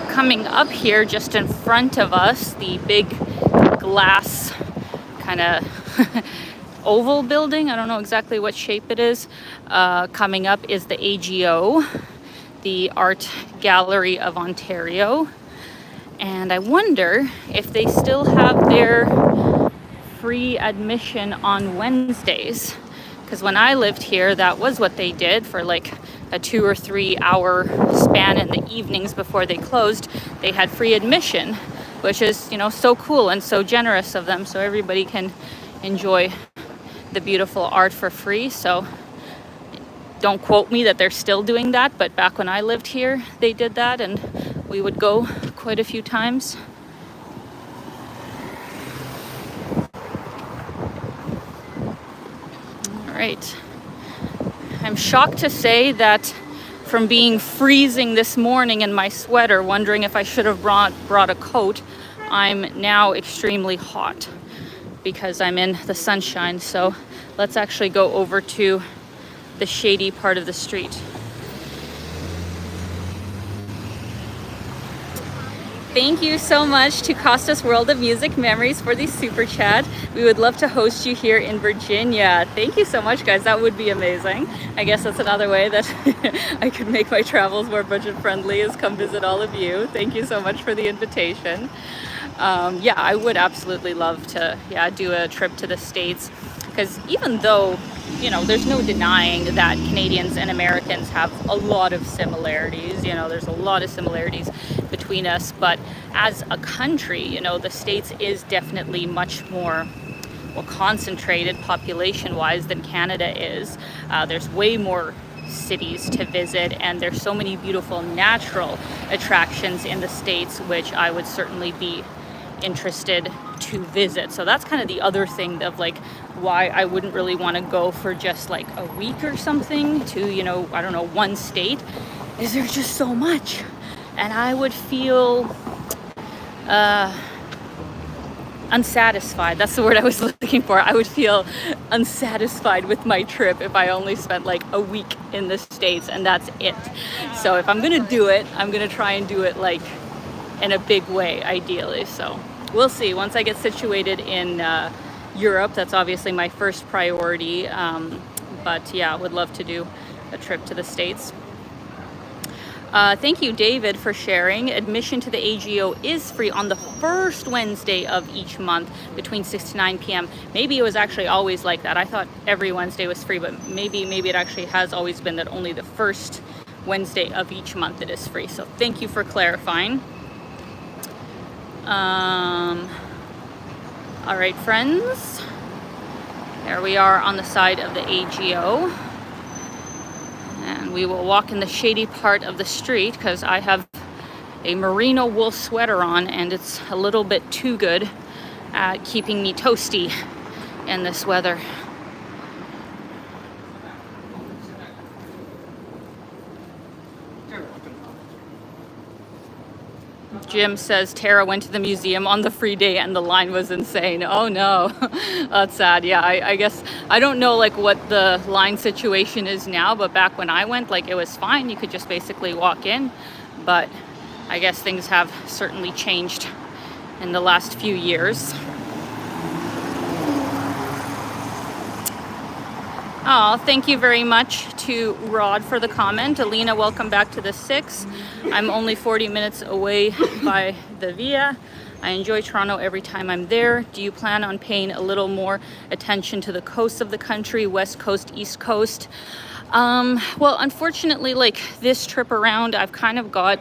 Coming up here just in front of us, the big glass kind of oval building, I don't know exactly what shape it is, coming up is the AGO, the Art Gallery of Ontario. And I wonder if they still have their free admission on Wednesdays. Because when I lived here, that was what they did for like a 2 or 3 hour span in the evenings before they closed. They had free admission, which is, you know, so cool and so generous of them, so everybody can enjoy the beautiful art for free. So don't quote me that they're still doing that, but back when I lived here, they did that, and we would go quite a few times. All right. I'm shocked to say that from being freezing this morning in my sweater, wondering if I should have brought a coat, I'm now extremely hot because I'm in the sunshine. So let's actually go over to the shady part of the street. Thank you so much to Costas World of Music Memories for the super chat. We would love to host you here in Virginia. Thank you so much, guys. That would be amazing. I guess that's another way that I could make my travels more budget friendly, is come visit all of you. Thank you so much for the invitation. Yeah, I would absolutely love to do a trip to the States, because even though, you know, there's no denying that Canadians and Americans have a lot of similarities. You know, there's a lot of similarities between us, but as a country, you know, the States is definitely much more, well, concentrated population-wise than Canada is. There's way more cities to visit, and there's so many beautiful natural attractions in the States, which I would certainly be interested to visit. So that's kind of the other thing of like why I wouldn't really want to go for just like a week or something to, you know, I don't know, one state, is there's just so much, and I would feel unsatisfied. That's the word I was looking for. I would feel unsatisfied with my trip if I only spent like a week in the States and that's it. So if I'm gonna do it, I'm gonna try and do it like in a big way, ideally. So we'll see. Once I get situated in Europe, that's obviously my first priority. But yeah, would love to do a trip to the States. Thank you, David, for sharing. Admission to the AGO is free on the first Wednesday of each month between 6 to 9 p.m. Maybe it was actually always like that. I thought every Wednesday was free, but maybe it actually has always been that only the first Wednesday of each month it is free. So thank you for clarifying. All right, friends. There we are on the side of the AGO. And we will walk in the shady part of the street because I have a merino wool sweater on and it's a little bit too good at keeping me toasty in this weather. Jim says Tara went to the museum on the free day and the line was insane. Oh no, that's sad. Yeah, I guess, I don't know like what the line situation is now, but back when I went, like it was fine. You could just basically walk in, but I guess things have certainly changed in the last few years. Oh, thank you very much to Rod for the comment. Alina, welcome back to the 6. I'm only 40 minutes away by the Via. I enjoy Toronto every time I'm there. Do you plan on paying a little more attention to the coast of the country, West Coast, East Coast? Well, unfortunately, like this trip around, I've kind of got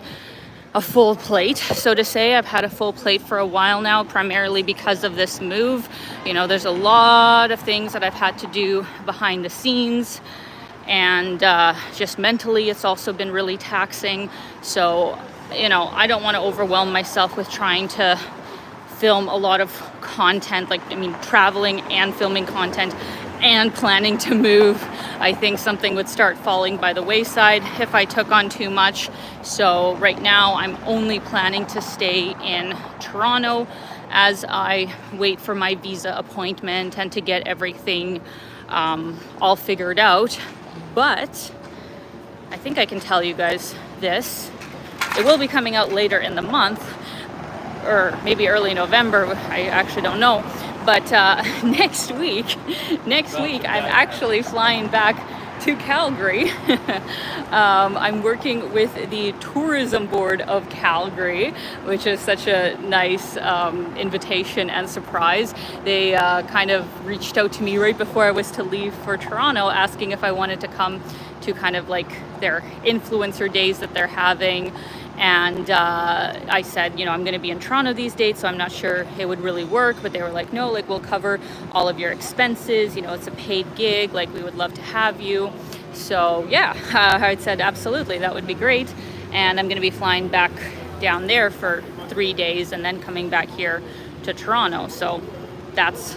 a full plate, so to say. I've had a full plate for a while now, primarily because of this move. You know, there's a lot of things that I've had to do behind the scenes, and just mentally it's also been really taxing. So, you know, I don't want to overwhelm myself with trying to film a lot of content, like, I mean, traveling and filming content and planning to move. I think something would start falling by the wayside if I took on too much. So right now I'm only planning to stay in Toronto as I wait for my visa appointment and to get everything all figured out. But I think I can tell you guys this. It will be coming out later in the month, or maybe early November, I actually don't know. But next week I'm actually flying back to Calgary. I'm working with the tourism board of Calgary, which is such a nice invitation and surprise. They kind of reached out to me right before I was to leave for Toronto, asking if I wanted to come to kind of like their influencer days that they're having. And I said, you know, I'm going to be in Toronto these dates, so I'm not sure it would really work. But they were like, no, like we'll cover all of your expenses. You know, it's a paid gig. Like we would love to have you. So yeah, I said, absolutely, that would be great. And I'm going to be flying back down there for 3 days and then coming back here to Toronto. So that's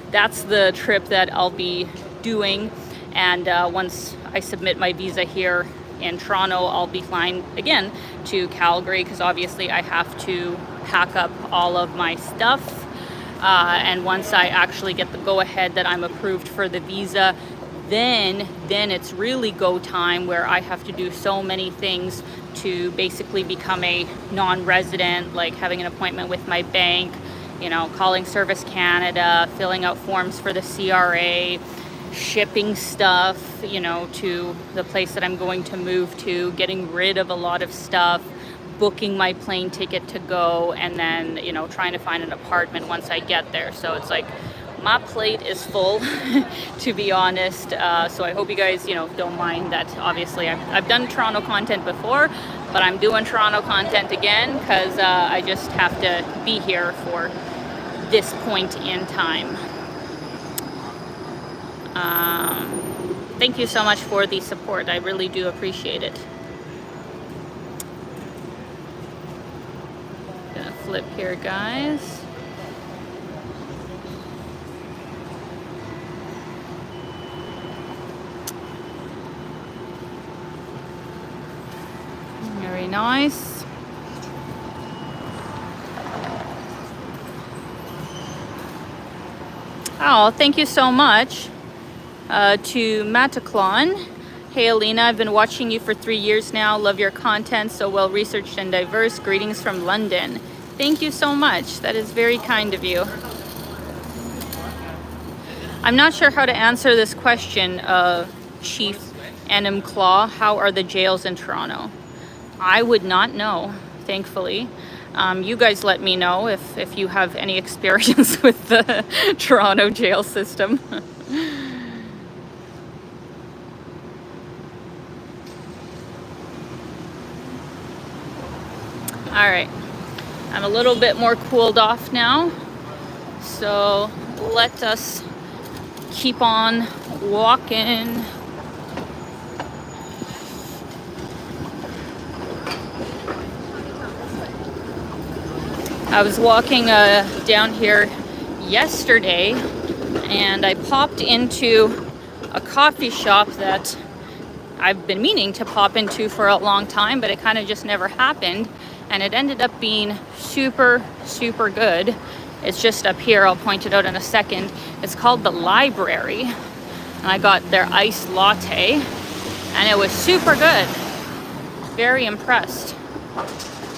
the trip that I'll be doing. And once I submit my visa here in Toronto, I'll be flying again to Calgary because obviously I have to pack up all of my stuff. And once I actually get the go-ahead that I'm approved for the visa, then it's really go time, where I have to do so many things to basically become a non-resident, like having an appointment with my bank, you know, calling Service Canada, filling out forms for the CRA, shipping stuff, you know, to the place that I'm going to move to, getting rid of a lot of stuff, booking my plane ticket to go, and then, you know, trying to find an apartment once I get there. So it's like my plate is full, to be honest. So I hope you guys, you know, don't mind that. Obviously, I've done Toronto content before, but I'm doing Toronto content again because I just have to be here for this point in time. Thank you so much for the support. I really do appreciate it. Gonna flip here, guys. Very nice. Oh, thank you so much to Manta. Hey Alina, I've been watching you for 3 years now. Love your content, so well researched and diverse. Greetings from London. Thank you so much. That is very kind of you. I'm not sure how to answer this question, Chief Enim Claw. How are the jails in Toronto? I would not know, thankfully. You guys let me know if you have any experience with the Toronto jail system. All right, I'm a little bit more cooled off now, so let us keep on walking. I was walking down here yesterday, and I popped into a coffee shop that I've been meaning to pop into for a long time, but it kind of just never happened. And it ended up being super, super good. It's just up here. I'll point it out in a second. It's called The Library. And I got their iced latte, and it was super good. Very impressed.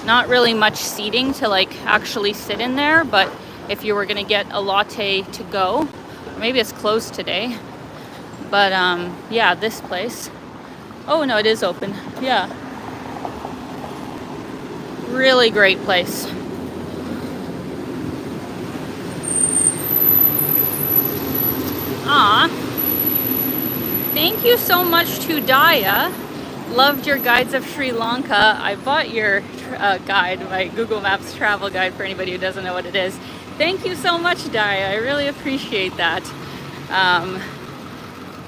Not really much seating to like actually sit in there, but if you were gonna get a latte to go, or maybe it's closed today. But yeah, this place. Oh no, it is open. Yeah. Really great place. Thank you so much to Daya. Loved your guides of Sri Lanka. I bought your guide, my Google Maps travel guide, for anybody who doesn't know what it is. Thank you so much, Daya. I really appreciate that.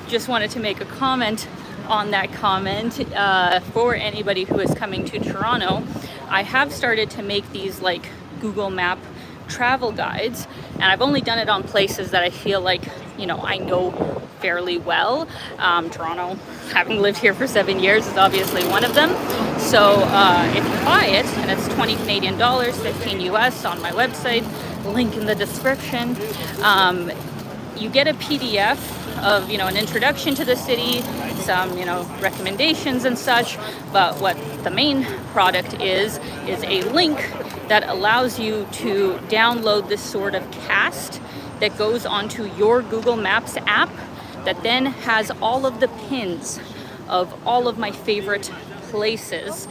Just wanted to make a comment on that comment for anybody who is coming to Toronto. I have started to make these like Google Map travel guides, and I've only done it on places that I feel like, you know, I know fairly well. Toronto, having lived here for 7 years, is obviously one of them. So if you buy it, and it's 20 Canadian dollars, 15 US on my website, link in the description, you get a PDF of, you know, an introduction to the city, some, you know, recommendations and such. But what the main product is a link that allows you to download this sort of cast that goes onto your Google Maps app that then has all of the pins of all of my favorite places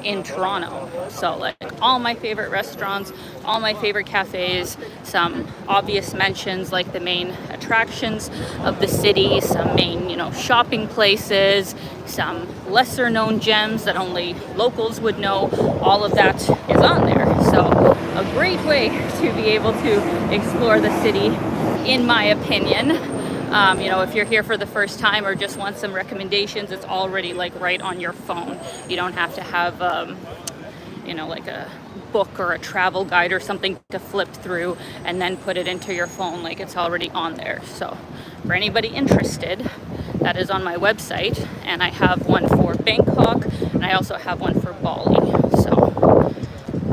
in Toronto. So like all my favorite restaurants, all my favorite cafes, some obvious mentions like the main attractions of the city, some main, shopping places, some lesser known gems that only locals would know. All of that is on there. So a great way to be able to explore the city, in my opinion. If you're here for the first time or just want some recommendations, it's already like right on your phone. You don't have to have, like a book or a travel guide or something to flip through and then put it into your phone. Like, it's already on there. So for anybody interested, that is on my website, and I have one for Bangkok and I also have one for Bali. So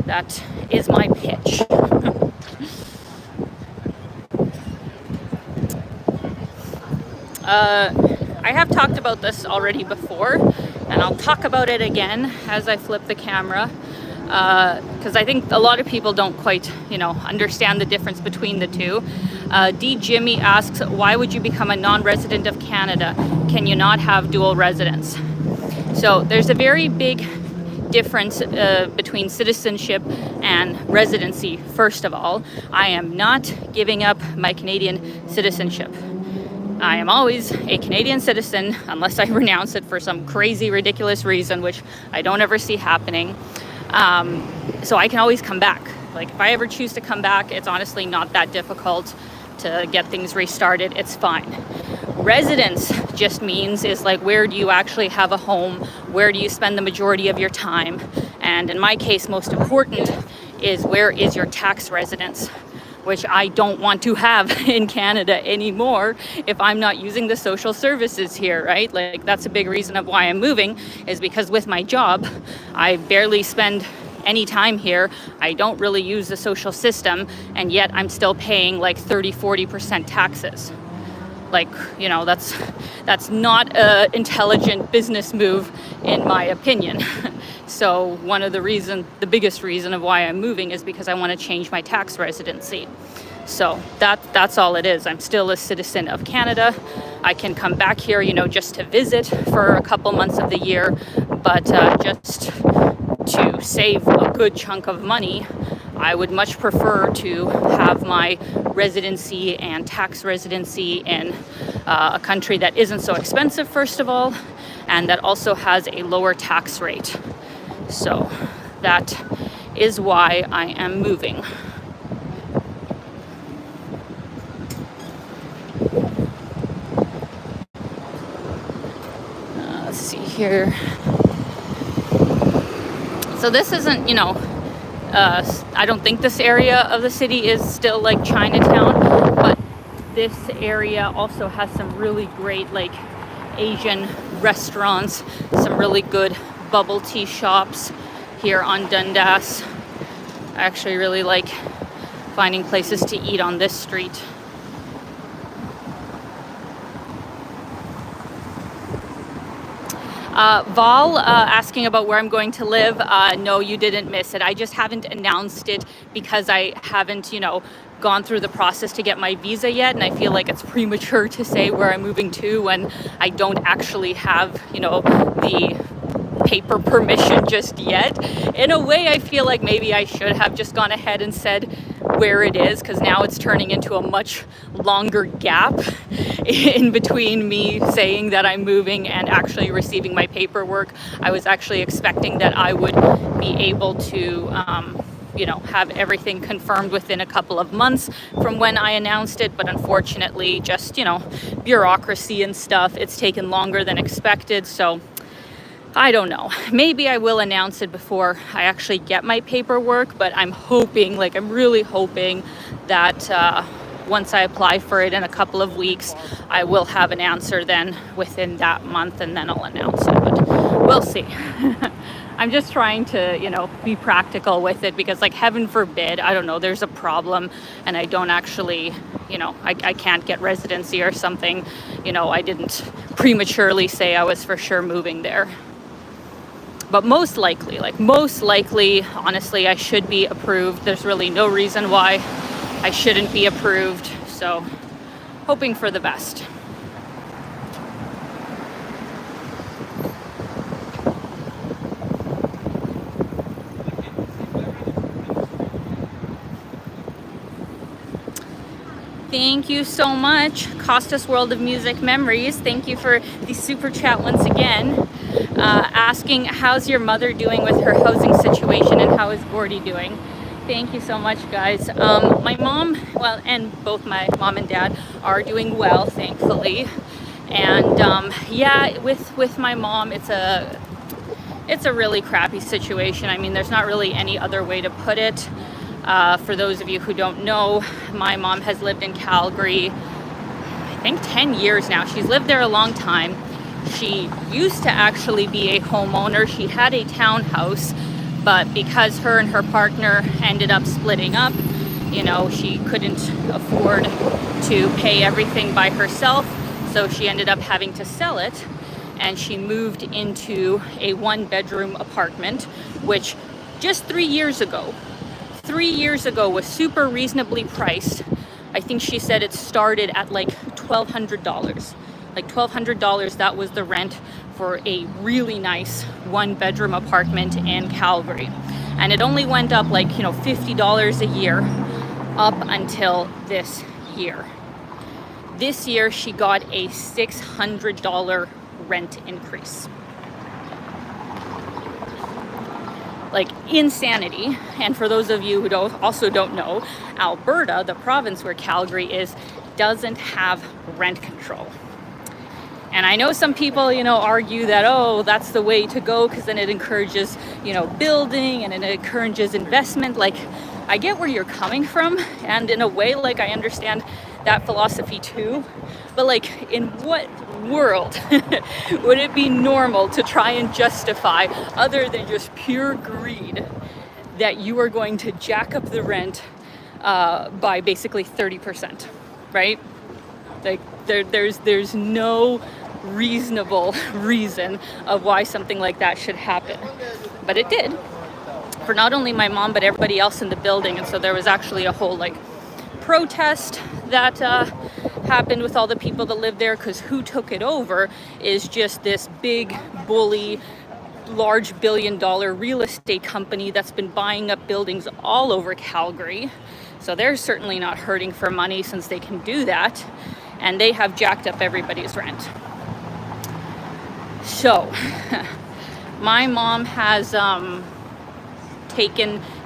that is my pitch. I have talked about this already before, and I'll talk about it again as I flip the camera, because I think a lot of people don't quite, understand the difference between the two. D. Jimmy asks, why would you become a non-resident of Canada? Can you not have dual residence? So there's a very big difference between citizenship and residency. First of all, I am not giving up my Canadian citizenship. I am always a Canadian citizen unless I renounce it for some crazy, ridiculous reason, which I don't ever see happening. So I can always come back. Like, if I ever choose to come back, it's honestly not that difficult to get things restarted. It's fine. Residence just means is like, where do you actually have a home? Where do you spend the majority of your time? And in my case, most important is, where is your tax residence? Which I don't want to have in Canada anymore if I'm not using the social services here, right? Like, that's a big reason of why I'm moving, is because with my job, I barely spend any time here. I don't really use the social system, and yet I'm still paying like 30-40% taxes. Like, that's not an intelligent business move, in my opinion. So the biggest reason of why I'm moving is because I want to change my tax residency. So that's all it is. I'm still a citizen of Canada. I can come back here, just to visit for a couple months of the year, but just to save a good chunk of money, I would much prefer to have my residency and tax residency in a country that isn't so expensive, first of all, and that also has a lower tax rate. So that is why I am moving. Let's see here. So this isn't, I don't think this area of the city is still like Chinatown, but this area also has some really great like Asian restaurants, some really good bubble tea shops here on Dundas. I actually really like finding places to eat on this street. Val asking about where I'm going to live. No, you didn't miss it. I just haven't announced it because I haven't, gone through the process to get my visa yet, and I feel like it's premature to say where I'm moving to when I don't actually have, the paper permission just yet. In a way, I feel like maybe I should have just gone ahead and said where it is, because now it's turning into a much longer gap in between me saying that I'm moving and actually receiving my paperwork. I was actually expecting that I would be able to have everything confirmed within a couple of months from when I announced it, but unfortunately, just bureaucracy and stuff, it's taken longer than expected. So I don't know. Maybe I will announce it before I actually get my paperwork, but I'm really hoping that once I apply for it in a couple of weeks, I will have an answer then within that month, and then I'll announce it, but we'll see. I'm just trying to, be practical with it, because heaven forbid, I don't know, there's a problem and I don't actually, I can't get residency or something, I didn't prematurely say I was for sure moving there. But most likely, honestly, I should be approved. There's really no reason why I shouldn't be approved. So, hoping for the best. Thank you so much. Costas World of Music Memories. Thank you for the super chat once again. Asking how's your mother doing with her housing situation and how is Gordy doing? Thank you so much, guys. My mom, well, and both my mom and dad are doing well, thankfully. And yeah, with my mom, it's a really crappy situation. I mean, there's not really any other way to put it. For those of you who don't know, my mom has lived in Calgary, I think 10 years now. She's lived there a long time. She used to actually be a homeowner. She had a townhouse, but because her and her partner ended up splitting up, you know, she couldn't afford to pay everything by herself. So she ended up having to sell it, and she moved into a 1-bedroom apartment, which just 3 years ago was super reasonably priced. I think she said it started at like $1,200. Like $1,200, that was the rent for a really nice 1-bedroom apartment in Calgary. And it only went up like, you know, $50 a year up until this year. This year she got a $600 rent increase. Like insanity. And for those of you who also don't know, Alberta, the province where Calgary is, doesn't have rent control. And I know some people, you know, argue that, oh, that's the way to go because then it encourages, you know, building and it encourages investment. Like, I get where you're coming from, and in a way, like, I understand that philosophy too. But like, in what world would it be normal to try and justify, other than just pure greed, that you are going to jack up the rent by basically 30%, right? Like, there's no reasonable reason of why something like that should happen. But it did, for not only my mom, but everybody else in the building. And so there was actually a whole like protest that happened with all the people that live there, because who took it over is just this big bully, large billion-dollar real estate company that's been buying up buildings all over Calgary. So they're certainly not hurting for money since they can do that, and they have jacked up everybody's rent. So my mom has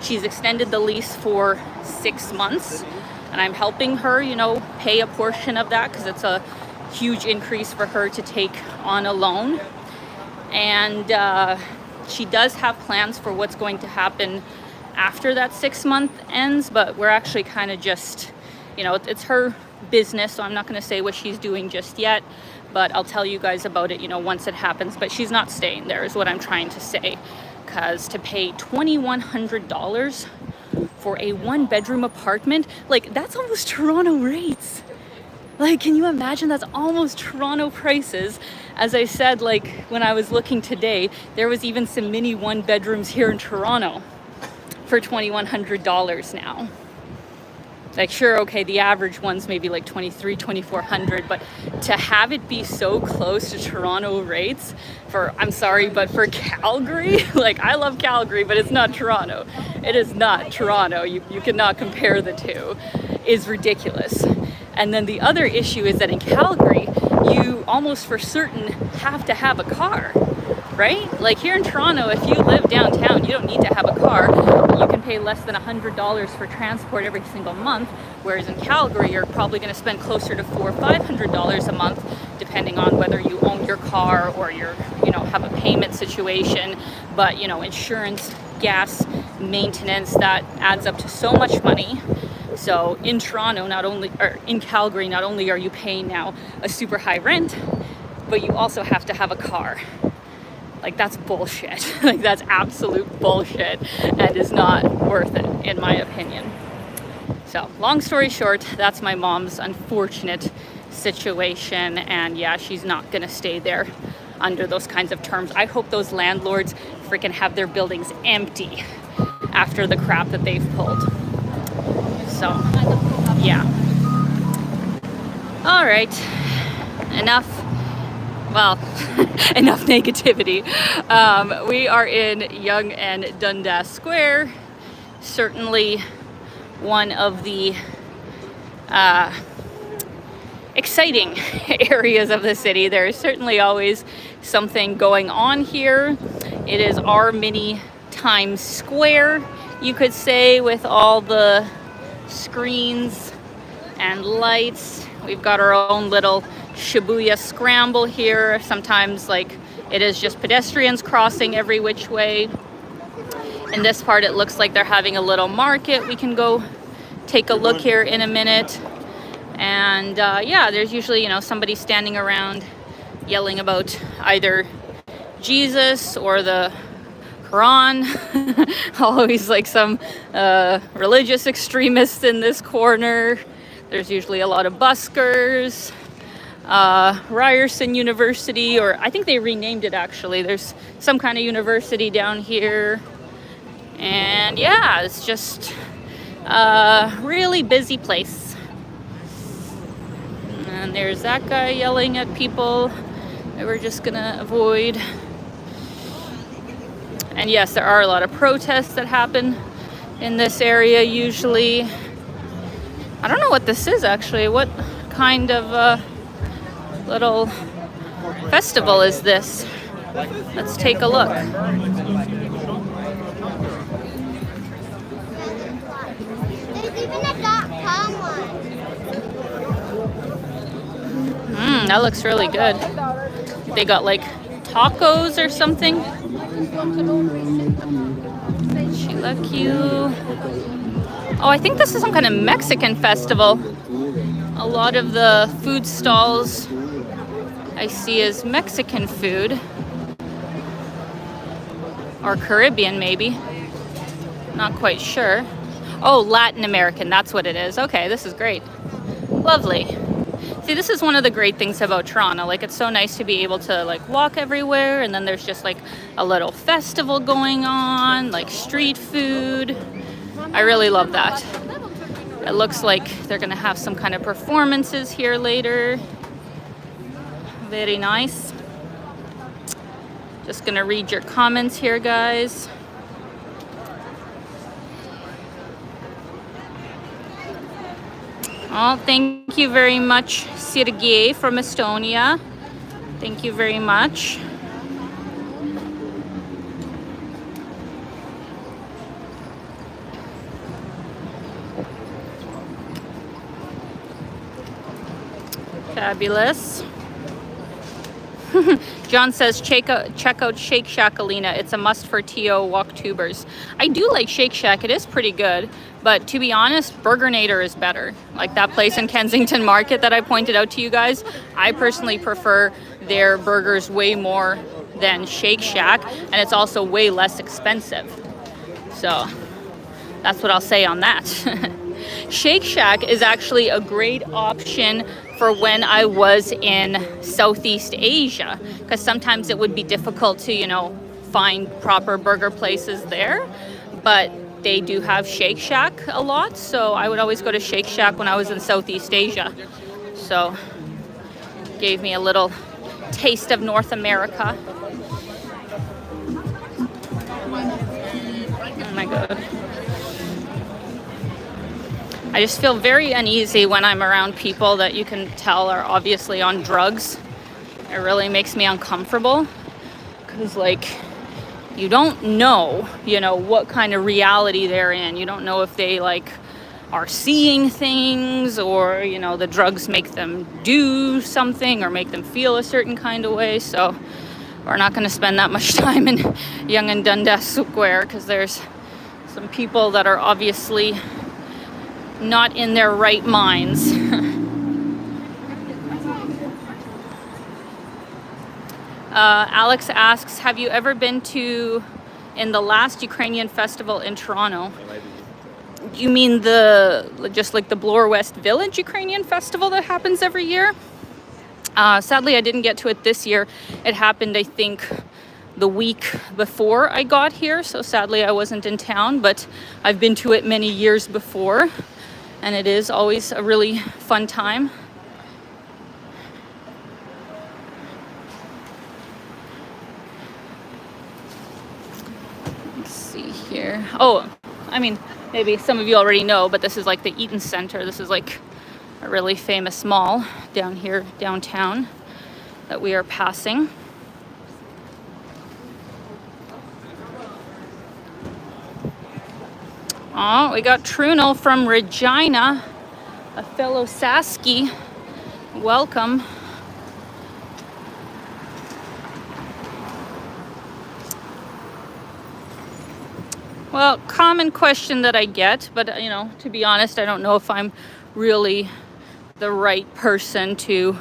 she's extended the lease for 6 months, and I'm helping her, you know, pay a portion of that because it's a huge increase for her to take on a loan. And she does have plans for what's going to happen after that 6 month ends, but we're actually kind of just, you know, it's her business, so I'm not going to say what she's doing just yet, but I'll tell you guys about it, you know, once it happens. But she's not staying there is what I'm trying to say, because to pay $2,100 for a 1-bedroom apartment, like, that's almost Toronto rates. Like, can you imagine? That's almost Toronto prices. As I said, like, when I was looking today, there was even some mini 1-bedrooms here in Toronto for $2,100 now. Like, sure, okay, the average one's maybe like $2,400, but to have it be so close to Toronto rates for, I'm sorry, but for Calgary, like, I love Calgary, but it's not Toronto. It is not Toronto. You cannot compare the two. Is ridiculous. And then the other issue is that in Calgary, you almost for certain have to have a car, right? Like, here in Toronto, if you live downtown, you don't need to have a car. You can pay less than $100 for transport every single month, whereas in Calgary, you're probably going to spend closer to $400 or $500 a month, depending on whether you own your car or you're, you know, have a payment situation. But, you know, insurance, gas, maintenance, that adds up to so much money. So in Toronto, in Calgary, not only are you paying now a super high rent, but you also have to have a car. Like, that's bullshit. Like, that's absolute bullshit and is not worth it, in my opinion. So, long story short, that's my mom's unfortunate situation. And yeah, she's not gonna stay there under those kinds of terms. I hope those landlords freaking have their buildings empty after the crap that they've pulled. So, yeah. All right, enough negativity. We are in Yonge and Dundas Square. Certainly one of the exciting areas of the city. There is certainly always something going on here. It is our mini Times Square, you could say, with all the screens and lights. We've got our own little Shibuya scramble here. Sometimes like it is just pedestrians crossing every which way. In this part it looks like they're having a little market. We can go take a look here in a minute. And yeah, there's usually, you know, somebody standing around yelling about either Jesus or the Quran. Always like some religious extremists in this corner. There's usually a lot of buskers. Ryerson University, or I think they renamed it actually. There's some kind of university down here. And yeah, it's just a really busy place. And there's that guy yelling at people that we're just gonna avoid. And yes, there are a lot of protests that happen in this area usually. I don't know what this is actually. What kind of little festival is this? Let's take a look. There's even a .com one. That looks really good. They got like tacos or something. Chilaquil. Oh, I think this is some kind of Mexican festival. A lot of the food stalls I see is Mexican food. Or Caribbean, maybe. Not quite sure. Oh, Latin American, that's what it is. Okay, this is great. Lovely. See, this is one of the great things about Toronto. Like, it's so nice to be able to, like, walk everywhere, and then there's just, like, a little festival going on, like, street food. I really love that. It looks like they're gonna have some kind of performances here later. Very nice. Just gonna read your comments here, guys. Oh, thank you very much, Sergey from Estonia. Thank you very much. Fabulous. John says, check out Shake Shack, Alina. It's a must for TO walk-tubers. I do like Shake Shack. It is pretty good. But to be honest, Burgernator is better. Like that place in Kensington Market that I pointed out to you guys. I personally prefer their burgers way more than Shake Shack. And it's also way less expensive. So that's what I'll say on that. Shake Shack is actually a great option for when I was in Southeast Asia, because sometimes it would be difficult to, you know, find proper burger places there, but they do have Shake Shack a lot, so I would always go to Shake Shack when I was in Southeast Asia. So gave me a little taste of North America. Oh my God. I just feel very uneasy when I'm around people that you can tell are obviously on drugs. It really makes me uncomfortable because, like, you don't know, you know, what kind of reality they're in. You don't know if they, like, are seeing things or, you know, the drugs make them do something or make them feel a certain kind of way. So we're not going to spend that much time in Yonge and Dundas Square because there's some people that are obviously not in their right minds. Alex asks, have you ever been to in the last Ukrainian festival in Toronto? You mean the just like the Bloor West Village Ukrainian festival that happens every year? Sadly, I didn't get to it this year. It happened, I think, the week before I got here, so sadly I wasn't in town, but I've been to it many years before. And it is always a really fun time. Let's see here. Oh, I mean, maybe some of you already know, but this is like the Eaton Center. This is like a really famous mall down here downtown that we are passing. Oh, we got Trunel from Regina, a fellow Sasky. Welcome. Well, common question that I get, but you know, to be honest, I don't know if I'm really the right person to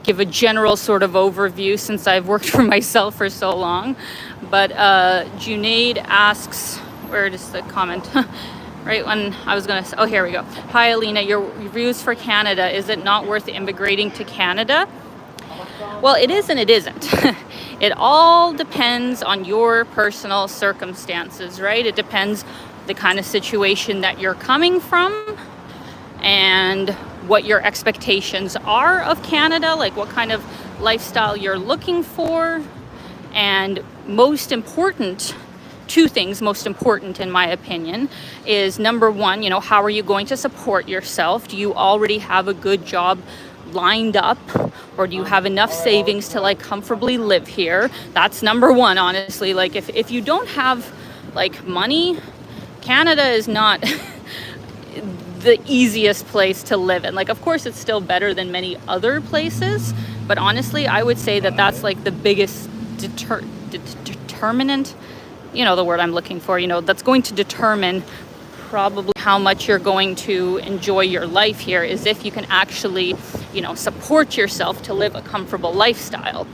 give a general sort of overview since I've worked for myself for so long. But Junaid asks, where is the comment? Right when I was gonna say, oh, here we go. Hi, Alina, your reviews for Canada. Is it not worth immigrating to Canada? Well, it is and it isn't. It all depends on your personal circumstances, right? It depends the kind of situation that you're coming from and what your expectations are of Canada, like what kind of lifestyle you're looking for. And most important, two things most important in my opinion is number one, you know, how are you going to support yourself? Do you already have a good job lined up, or do you have enough savings to like comfortably live here? That's number one, honestly. Like if you don't have like money, Canada is not the easiest place to live in. Like, of course it's still better than many other places, but honestly I would say that that's like the biggest determinant, you know, the word I'm looking for, you know, that's going to determine probably how much you're going to enjoy your life here, is if you can actually, you know, support yourself to live a comfortable lifestyle.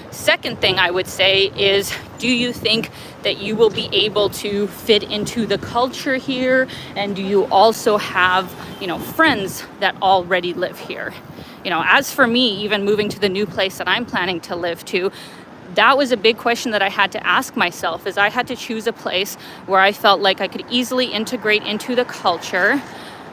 Second thing I would say is, do you think that you will be able to fit into the culture here? And do you also have, you know, friends that already live here? You know, as for me, even moving to the new place that I'm planning to live to, that was a big question that I had to ask myself, is I had to choose a place where I felt like I could easily integrate into the culture,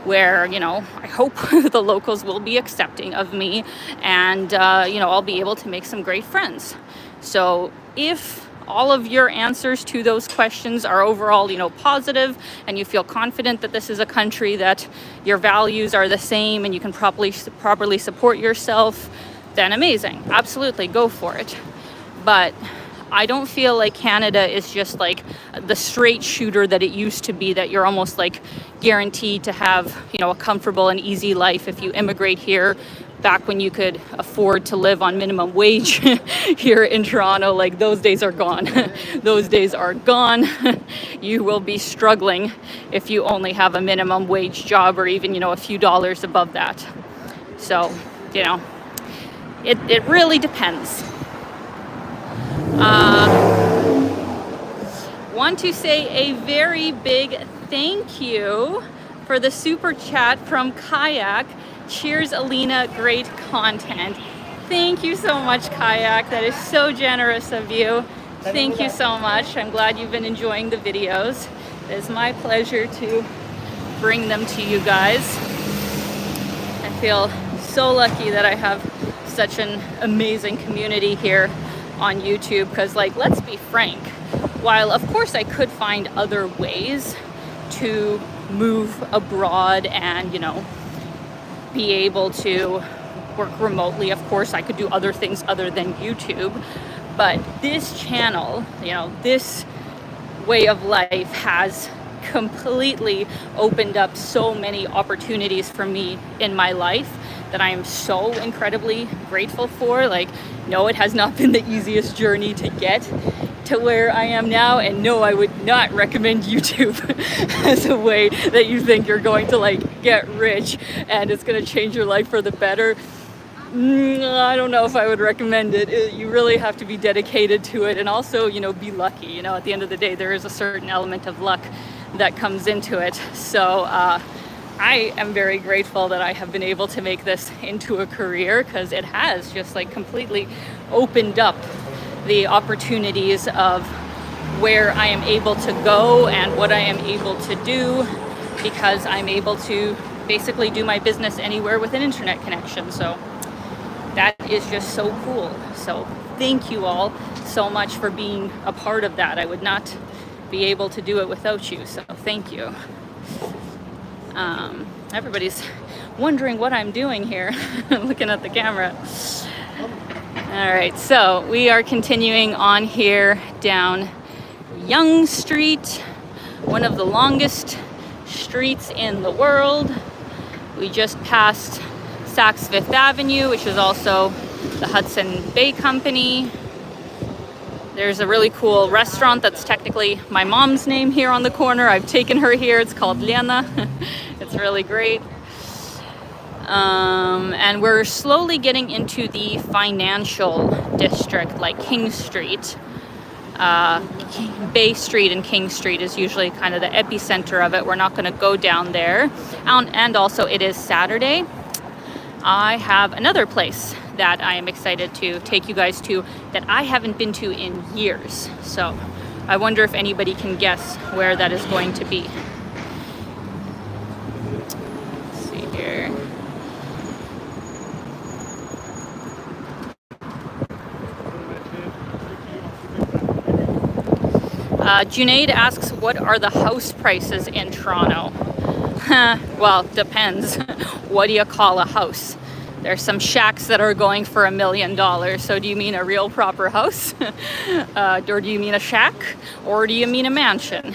where, you know, I hope the locals will be accepting of me, and, you know, I'll be able to make some great friends. So if all of your answers to those questions are overall, you know, positive, and you feel confident that this is a country that your values are the same and you can properly support yourself, then amazing. Absolutely, go for it. But I don't feel like Canada is just like the straight shooter that it used to be, that you're almost like guaranteed to have, you know, a comfortable and easy life if you immigrate here. Back when you could afford to live on minimum wage here in Toronto, like those days are gone. Those days are gone. You will be struggling if you only have a minimum wage job, or even, you know, a few dollars above that. So, you know, it really depends. Want to say a very big thank you for the super chat from Kayak. Cheers, Alina, great content. Thank you so much, Kayak. That is so generous of you. Thank you so much. I'm glad you've been enjoying the videos. It is my pleasure to bring them to you guys. I feel so lucky that I have such an amazing community here on YouTube, because, like, let's be frank, while of course I could find other ways to move abroad and, you know, be able to work remotely, of course I could do other things other than YouTube, but this channel, you know, this way of life has completely opened up so many opportunities for me in my life that I am so incredibly grateful for. Like, no, it has not been the easiest journey to get to where I am now, and no, I would not recommend YouTube as a way that you think you're going to like get rich and it's going to change your life for the better. I don't know if I would recommend it. You really have to be dedicated to it, and also, you know, be lucky. You know, at the end of the day, there is a certain element of luck that comes into it. So I am very grateful that I have been able to make this into a career, because it has just like completely opened up the opportunities of where I am able to go and what I am able to do, because I'm able to basically do my business anywhere with an internet connection. So that is just so cool. So thank you all so much for being a part of that. I would not be able to do it without you. So thank you. Everybody's wondering what I'm doing here, looking at the camera. All right, so we are continuing on here down Yonge Street, one of the longest streets in the world. We just passed Saks Fifth Avenue, which is also the Hudson Bay Company. There's a really cool restaurant that's technically my mom's name here on the corner. I've taken her here. It's called Alina. It's really great. And we're slowly getting into the financial district, like King Street. Bay Street and King Street is usually kind of the epicenter of it. We're not going to go down there. And also it is Saturday. I have another place that I am excited to take you guys to that I haven't been to in years. So I wonder if anybody can guess where that is going to be. Let's see here. Junaid asks, what are the house prices in Toronto? Well, depends. What do you call a house? There's some shacks that are going for $1 million. So do you mean a real proper house? Or do you mean a shack? Or do you mean a mansion?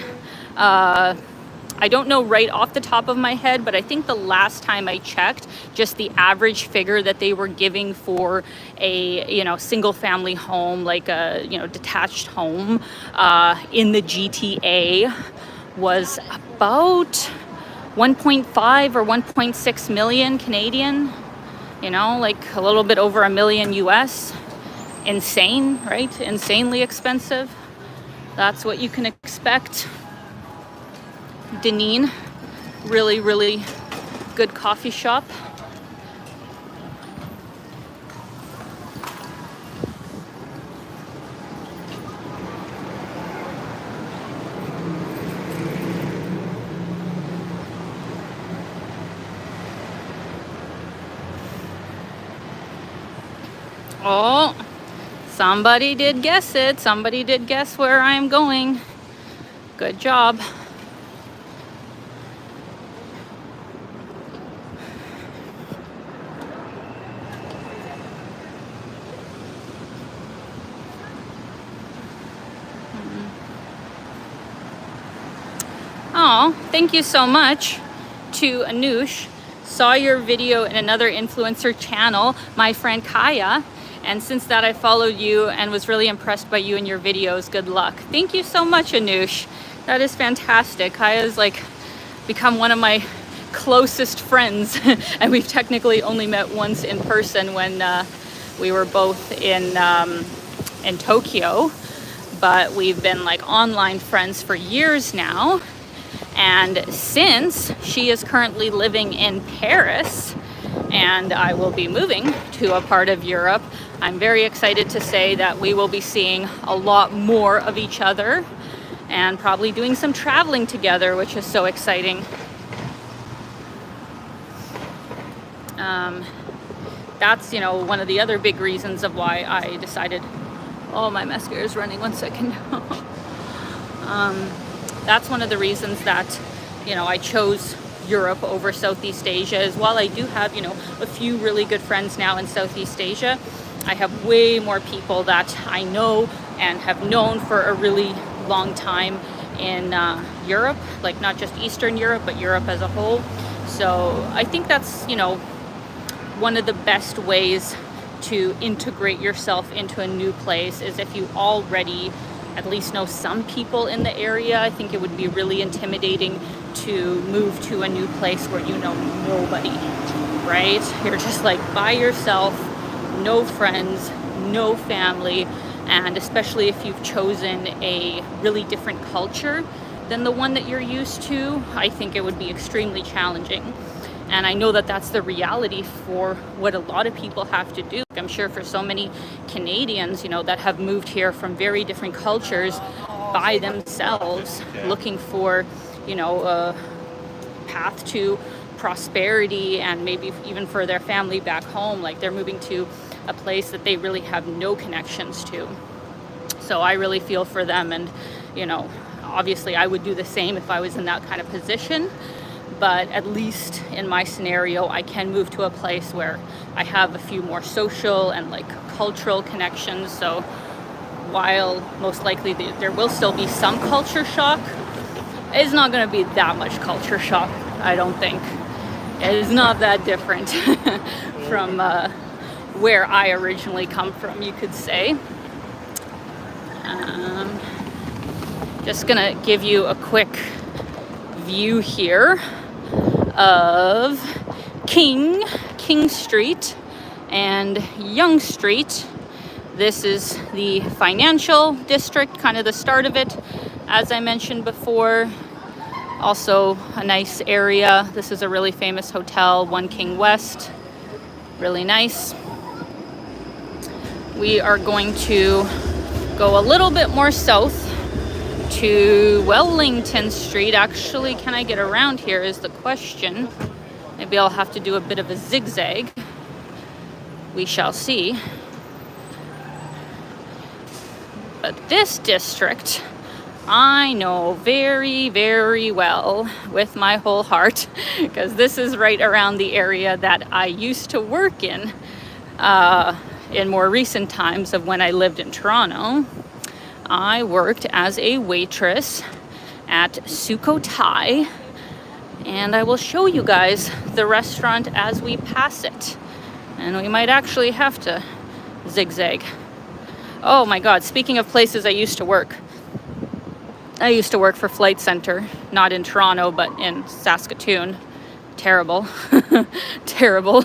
I don't know right off the top of my head, but I think the last time I checked, just the average figure that they were giving for a, single family home, like a, detached home in the GTA was about 1.5 or 1.6 million Canadian, like a little bit over $1 million US. Insane, right? Insanely expensive. That's what you can expect. Deneen, really, really good coffee shop. Oh, somebody did guess it. Somebody did guess where I'm going. Good job. Oh, thank you so much to Anush. Saw your video in another influencer channel, my friend Kaya. And since that, I followed you and was really impressed by you and your videos. Good luck. Thank you so much, Anush. That is fantastic. Kaya's become one of my closest friends. And we've technically only met once in person when we were both in Tokyo. But we've been online friends for years now. And since she is currently living in Paris and I will be moving to a part of Europe, I'm very excited to say that we will be seeing a lot more of each other and probably doing some traveling together, which is so exciting. That's, one of the other big reasons of why I decided, oh, my mascara is running, 1 second. That's one of the reasons that, I chose Europe over Southeast Asia. Is while I do have, a few really good friends now in Southeast Asia, I have way more people that I know and have known for a really long time in Europe, not just Eastern Europe, but Europe as a whole. So I think that's, one of the best ways to integrate yourself into a new place is if you already at least know some people in the area. I think it would be really intimidating to move to a new place where you know nobody, right? You're just by yourself, no friends, no family, and especially if you've chosen a really different culture than the one that you're used to, I think it would be extremely challenging. And I know that that's the reality for what a lot of people have to do. I'm sure for so many Canadians, that have moved here from very different cultures by themselves, looking for, a path to prosperity and maybe even for their family back home. They're moving to a place that they really have no connections to. So I really feel for them. And, obviously I would do the same if I was in that kind of position. but at least in my scenario, I can move to a place where I have a few more social and like cultural connections. So while most likely there will still be some culture shock, it's not going to be that much culture shock, I don't think. It is not that different from where I originally come from, you could say. Just gonna give you a quick view here of King Street and Yonge Street. This is the financial district, kind of the start of it, as I mentioned before. Also a nice area. This is a really famous hotel, One King West. Really nice. We are going to go a little bit more south to Wellington Street. Actually, can I get around here is the question. Maybe I'll have to do a bit of a zigzag. We shall see. But this district, I know very, very well with my whole heart, because this is right around the area that I used to work in more recent times of when I lived in Toronto. I worked as a waitress at Sukhothai, and I will show you guys the restaurant as we pass it. And we might actually have to zigzag. Oh my God, speaking of places I used to work for Flight Centre, not in Toronto, but in Saskatoon. Terrible, terrible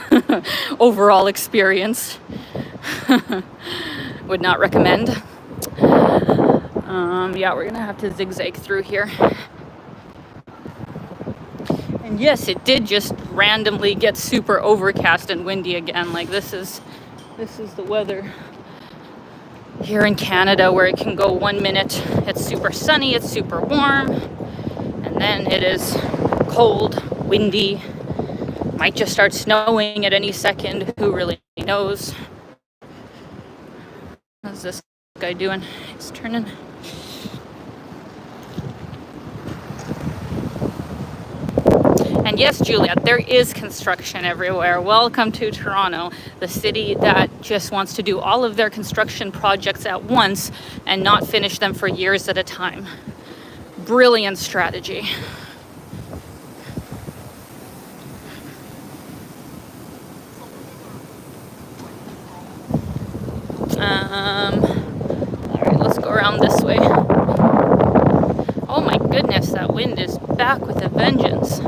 overall experience. Would not recommend. Yeah, we're gonna have to zigzag through here. And yes, it did just randomly get super overcast and windy again. Like this is the weather here in Canada, where it can go 1 minute it's super sunny, it's super warm, and then it is cold, windy, might just start snowing at any second. Who really knows? How's this guy doing? He's turning. And yes, Juliet, there is construction everywhere. Welcome to Toronto, the city that just wants to do all of their construction projects at once and not finish them for years at a time. Brilliant strategy. All right, let's go around this way. Oh my goodness, that wind is back with a vengeance.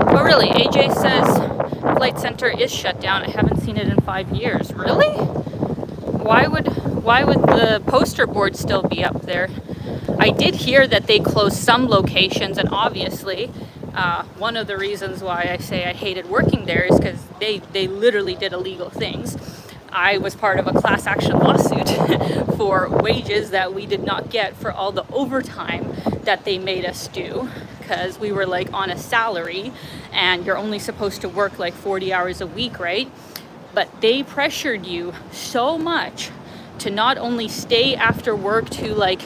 Oh really, AJ says Flight Centre is shut down. I haven't seen it in 5 years. Really? Why would the poster board still be up there? I did hear that they closed some locations, and obviously one of the reasons why I say I hated working there is because they literally did illegal things. I was part of a class action lawsuit for wages that we did not get for all the overtime that they made us do, because we were like on a salary and you're only supposed to work like 40 hours a week, right? But they pressured you so much to not only stay after work to like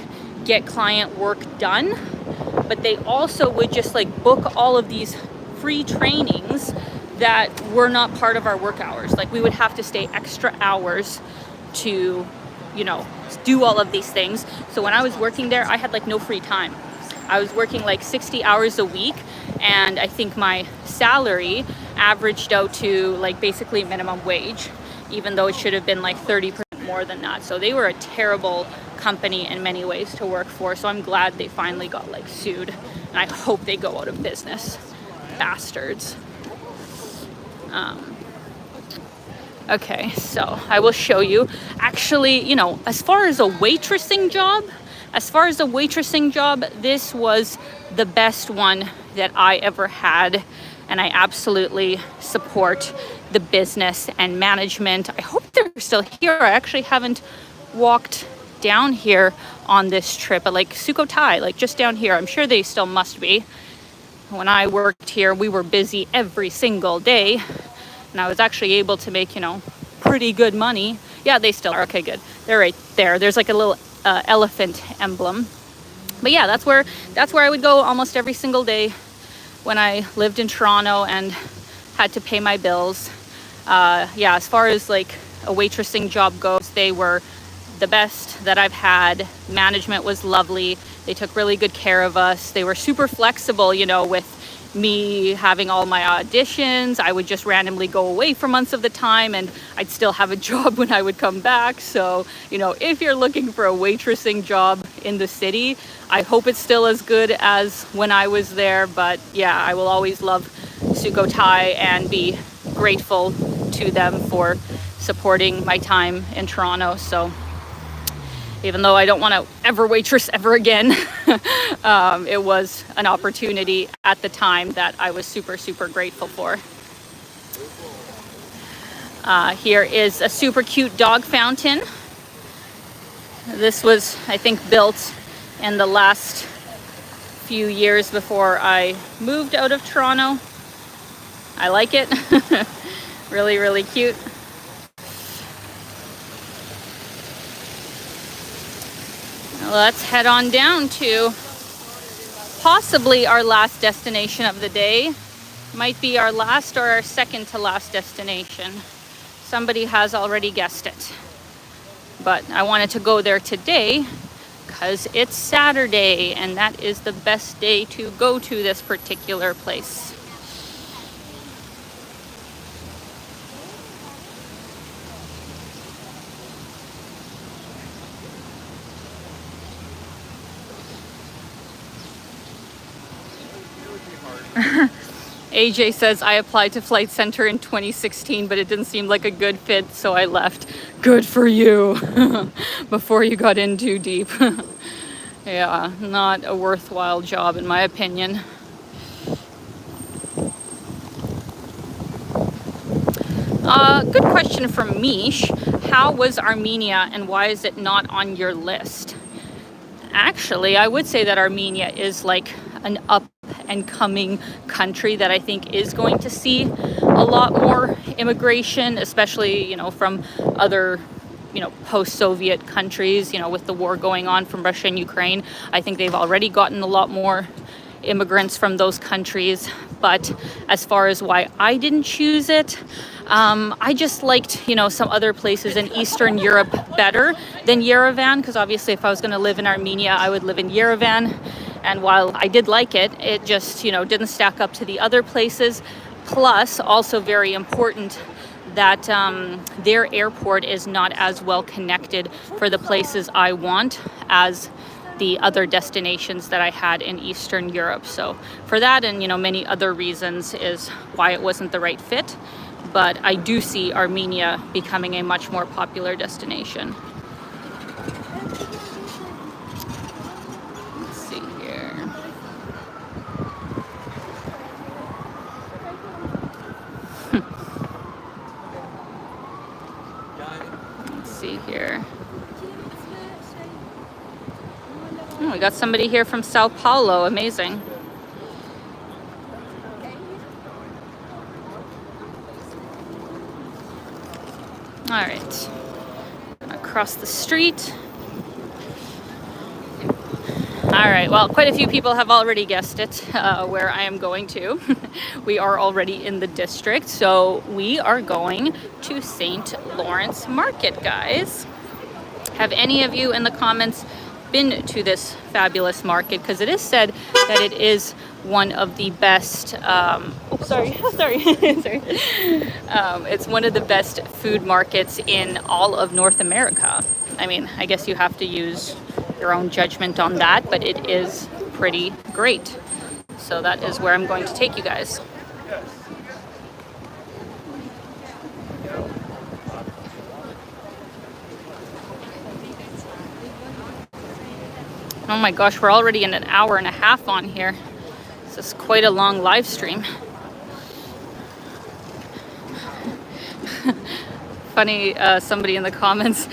get client work done, but they also would just like book all of these free trainings that were not part of our work hours. Like we would have to stay extra hours to, you know, do all of these things. So when I was working there, I had like no free time. I was working like 60 hours a week, and I think my salary averaged out to like basically minimum wage, even though it should have been like 30% more than that. So they were a terrible company in many ways to work for. So I'm glad they finally got like sued, and I hope they go out of business. Bastards. Okay, so I will show you. Actually, you know, as far as a waitressing job, this was the best one that I ever had, and I absolutely support the business and management. I hope they're still here. I actually haven't walked down here on this trip, but like Sukhothai, like just down here, I'm sure they still must be. When I worked here, we were busy every single day, and I was actually able to make, you know, pretty good money. Yeah, they still are. Okay, good. They're right there. There's like a little elephant emblem But yeah, that's where I would go almost every single day when I lived in Toronto and had to pay my bills. Yeah, as far as like a waitressing job goes, they were the best that I've had. Management was lovely. They took really good care of us. They were super flexible, you know, with me having all my auditions. I would just randomly go away for months of the time and I'd still have a job when I would come back. So, you know, if you're looking for a waitressing job in the city, I hope it's still as good as when I was there. But yeah, I will always love Sukhothai and be grateful to them for supporting my time in Toronto. So even though I don't want to ever waitress ever again, it was an opportunity at the time that I was super, super grateful for. Here is a super cute dog fountain. This was, I think, built in the last few years before I moved out of Toronto. I like it. Really, really cute. Let's head on down to possibly our last destination of the day. Might be our last or our second to last destination. Somebody has already guessed it. But I wanted to go there today because it's Saturday and that is the best day to go to this particular place. AJ says, I applied to Flight Center in 2016, but it didn't seem like a good fit, so I left. Good for you. Before you got in too deep. Yeah, not a worthwhile job in my opinion. Good question from Mish. How was Armenia and why is it not on your list? Actually, I would say that Armenia is like an up and coming country that I think is going to see a lot more immigration, especially, you know, from other, you know, post-Soviet countries, you know, with the war going on from Russia and Ukraine. I think they've already gotten a lot more immigrants from those countries. But as far as why I didn't choose it, I just liked, you know, some other places in Eastern Europe better than Yerevan, because obviously if I was going to live in Armenia, I would live in Yerevan. And while I did like it, it just, you know, didn't stack up to the other places. Plus, also very important that their airport is not as well connected for the places I want as the other destinations that I had in Eastern Europe. So for that and, you know, many other reasons is why it wasn't the right fit. But I do see Armenia becoming a much more popular destination. Let's see here. Let's see here. Oh, we got somebody here from Sao Paulo. Amazing. All right, across the street. All right, well, quite a few people have already guessed it, where I am going to. We are already in the district, so we are going to St. Lawrence Market, guys. Have any of you in the comments been to this fabulous market? Because it is said that it is one of the best, sorry. It's one of the best food markets in all of North America. I mean, I guess you have to use your own judgment on that, but it is pretty great. So that is where I'm going to take you guys. Oh my gosh, we're already in an hour and a half on here. This is quite a long live stream. Funny, somebody in the comments,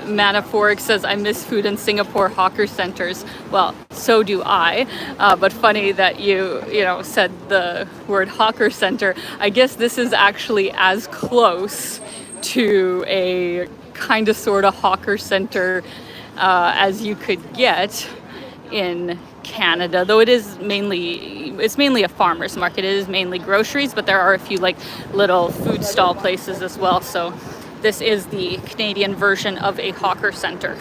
Manaphoric says, I miss food in Singapore hawker centers. Well, so do I. But funny that you said the word hawker center. I guess this is actually as close to a kind of sort of hawker center as you could get in Canada, though it's mainly a farmer's market. It is mainly groceries, but there are a few like little food stall places as well. So this is the Canadian version of a hawker center.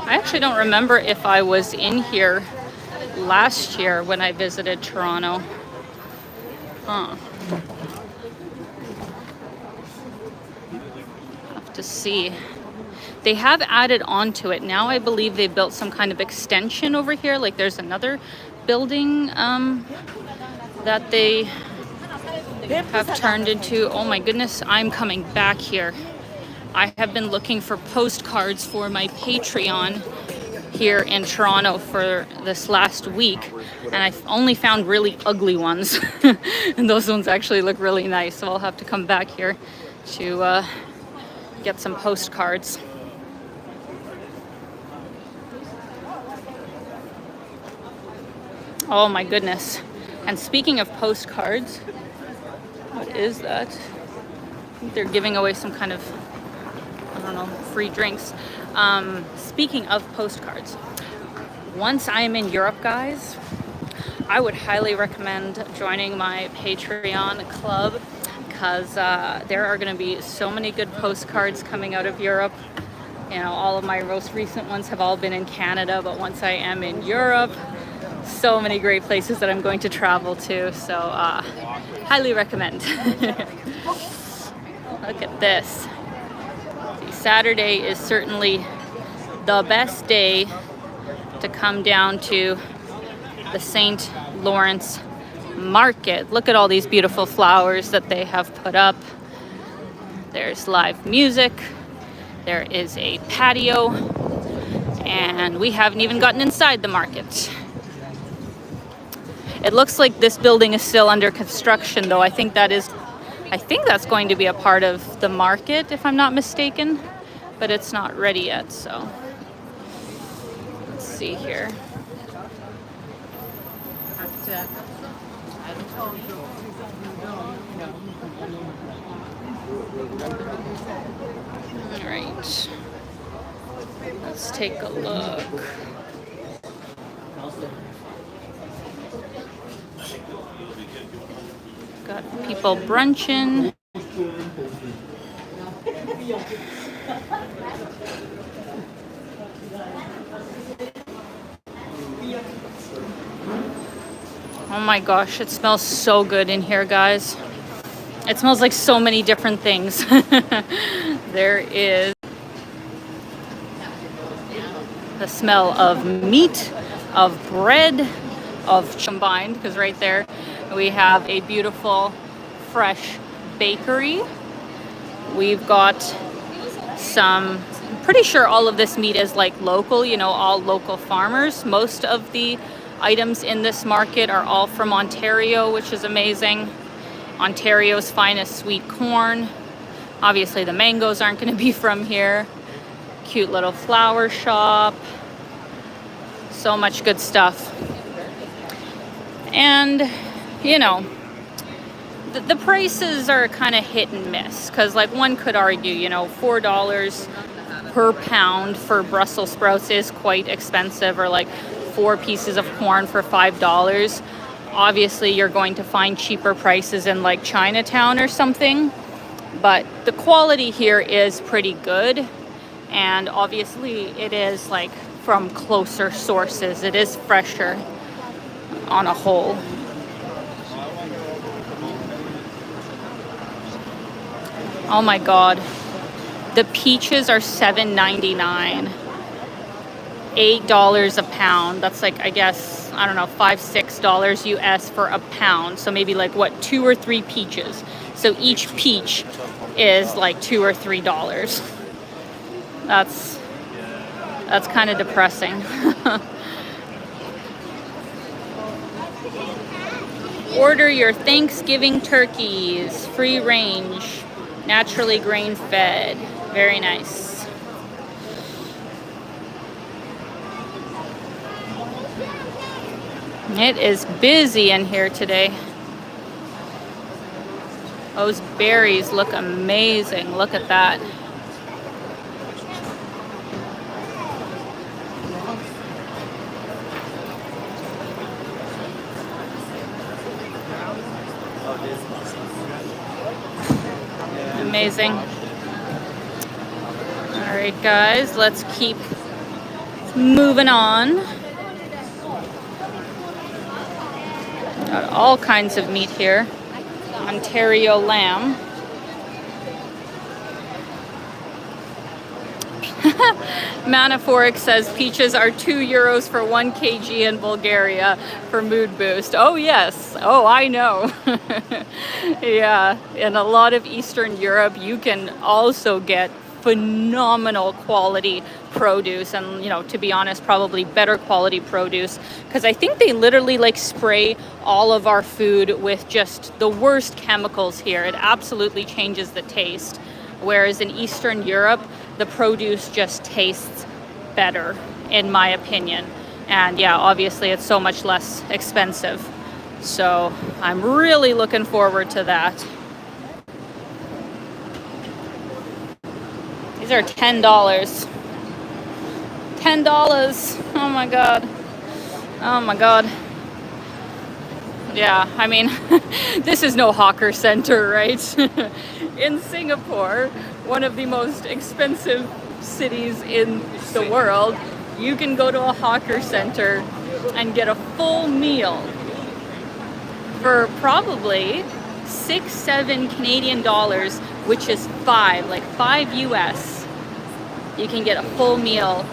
I actually don't remember if I was in here last year when I visited Toronto. Huh. Have to see. They have added on to it. Now I believe they built some kind of extension over here. Like there's another building that they have turned into. Oh my goodness, I'm coming back here. I have been looking for postcards for my Patreon here in Toronto for this last week, and I've only found really ugly ones. And those ones actually look really nice, so I'll have to come back here to get some postcards. Oh my goodness. And speaking of postcards, what is that? I think they're giving away some kind of, I don't know, free drinks. Speaking of postcards, once I'm in Europe, guys, I would highly recommend joining my Patreon club, because there are going to be so many good postcards coming out of Europe. You know, all of my most recent ones have all been in Canada, but once I am in Europe, so many great places that I'm going to travel to. So highly recommend. Look at this. Saturday is certainly the best day to come down to the St. Lawrence Market. Look at all these beautiful flowers that they have put up. There's live music. There is a patio. And we haven't even gotten inside the market. It looks like this building is still under construction, though. I think that's going to be a part of the market, if I'm not mistaken. But it's not ready yet, so let's see here. All right, let's take a look. Got people brunching. Oh my gosh, it smells so good in here, guys. It smells like so many different things. There is the smell of meat, of bread, of combined, because right there we have a beautiful fresh bakery. We've got some, I'm pretty sure all of this meat is like local, you know, all local farmers. Most of the items in this market are all from Ontario, which is amazing. Ontario's finest sweet corn. Obviously the mangoes aren't going to be from here. Cute little flower shop. So much good stuff. And, you know, the prices are kind of hit and miss, because like one could argue, you know, $4 per pound for Brussels sprouts is quite expensive, or like 4 pieces of corn for $5. Obviously you're going to find cheaper prices in like Chinatown or something, but the quality here is pretty good, and obviously it is like from closer sources. It is fresher on a whole. Oh my god, the peaches are $7.99, $8 a pound. That's like, I guess, I don't know, $5-6 US for a pound. So maybe like what, 2 or 3 peaches. So each peach is like $2 or $3. That's kind of depressing. Order your Thanksgiving turkeys, free range, naturally grain fed. Very nice. It is busy in here today. Those berries look amazing. Look at that. Amazing. All right, guys, let's keep moving on. Got all kinds of meat here. Ontario lamb. Manaphoric says peaches are €2 for 1 kg in Bulgaria for mood boost. Oh yes, oh I know. Yeah, in a lot of Eastern Europe you can also get phenomenal quality produce, and you know, to be honest, probably better quality produce, because I think they literally like spray all of our food with just the worst chemicals here. It absolutely changes the taste, whereas in Eastern Europe the produce just tastes better, in my opinion. And yeah, obviously it's so much less expensive, so I'm really looking forward to that. These are $10. $10. Oh my god. Oh my god. Yeah, I mean, this is no hawker center, right? In Singapore, one of the most expensive cities in the world, you can go to a hawker center and get a full meal for probably 6-7 Canadian dollars, which is five US. You can get a full meal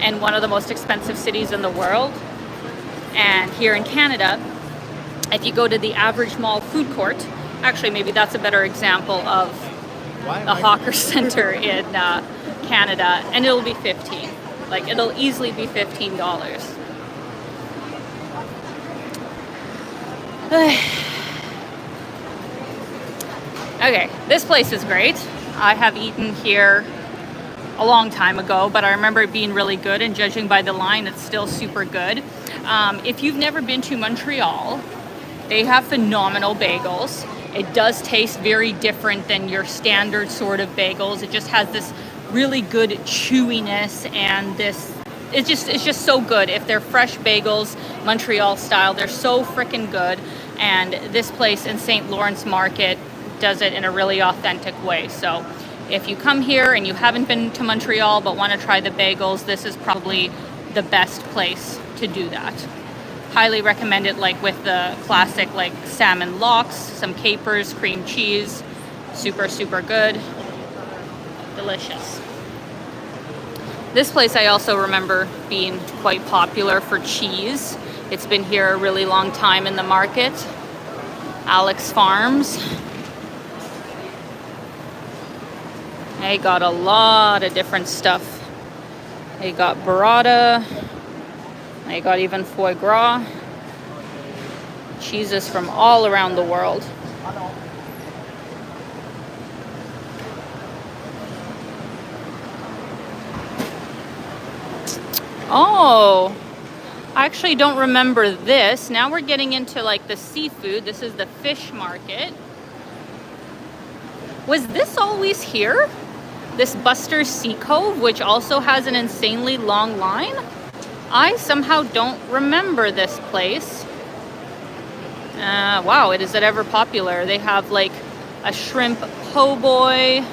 in one of the most expensive cities in the world. And here in Canada, if you go to the average mall food court, actually maybe that's a better example of a hawker center in Canada, and it'll be 15. Like, it'll easily be $15. Okay, this place is great. I have eaten here a long time ago, but I remember it being really good, and judging by the line, it's still super good. If you've never been to Montreal, they have phenomenal bagels. It does taste very different than your standard sort of bagels. It just has this really good chewiness, and it's just so good. If they're fresh bagels, Montreal style, they're so freaking good. And this place in St. Lawrence Market does it in a really authentic way. So if you come here and you haven't been to Montreal but want to try the bagels, this is probably the best place to do that. Highly recommend it, like with the classic like salmon lox, some capers, cream cheese. Super, super good. Delicious. This place I also remember being quite popular for cheese. It's been here a really long time in the market. Alex Farms. They got a lot of different stuff. They got burrata. They got even foie gras. Cheeses from all around the world. Oh, I actually don't remember this. Now we're getting into like the seafood. This is the fish market. Was this always here? This Buster's Sea Cove, which also has an insanely long line? I somehow don't remember this place. Wow, is it ever popular? They have like a shrimp po' boy.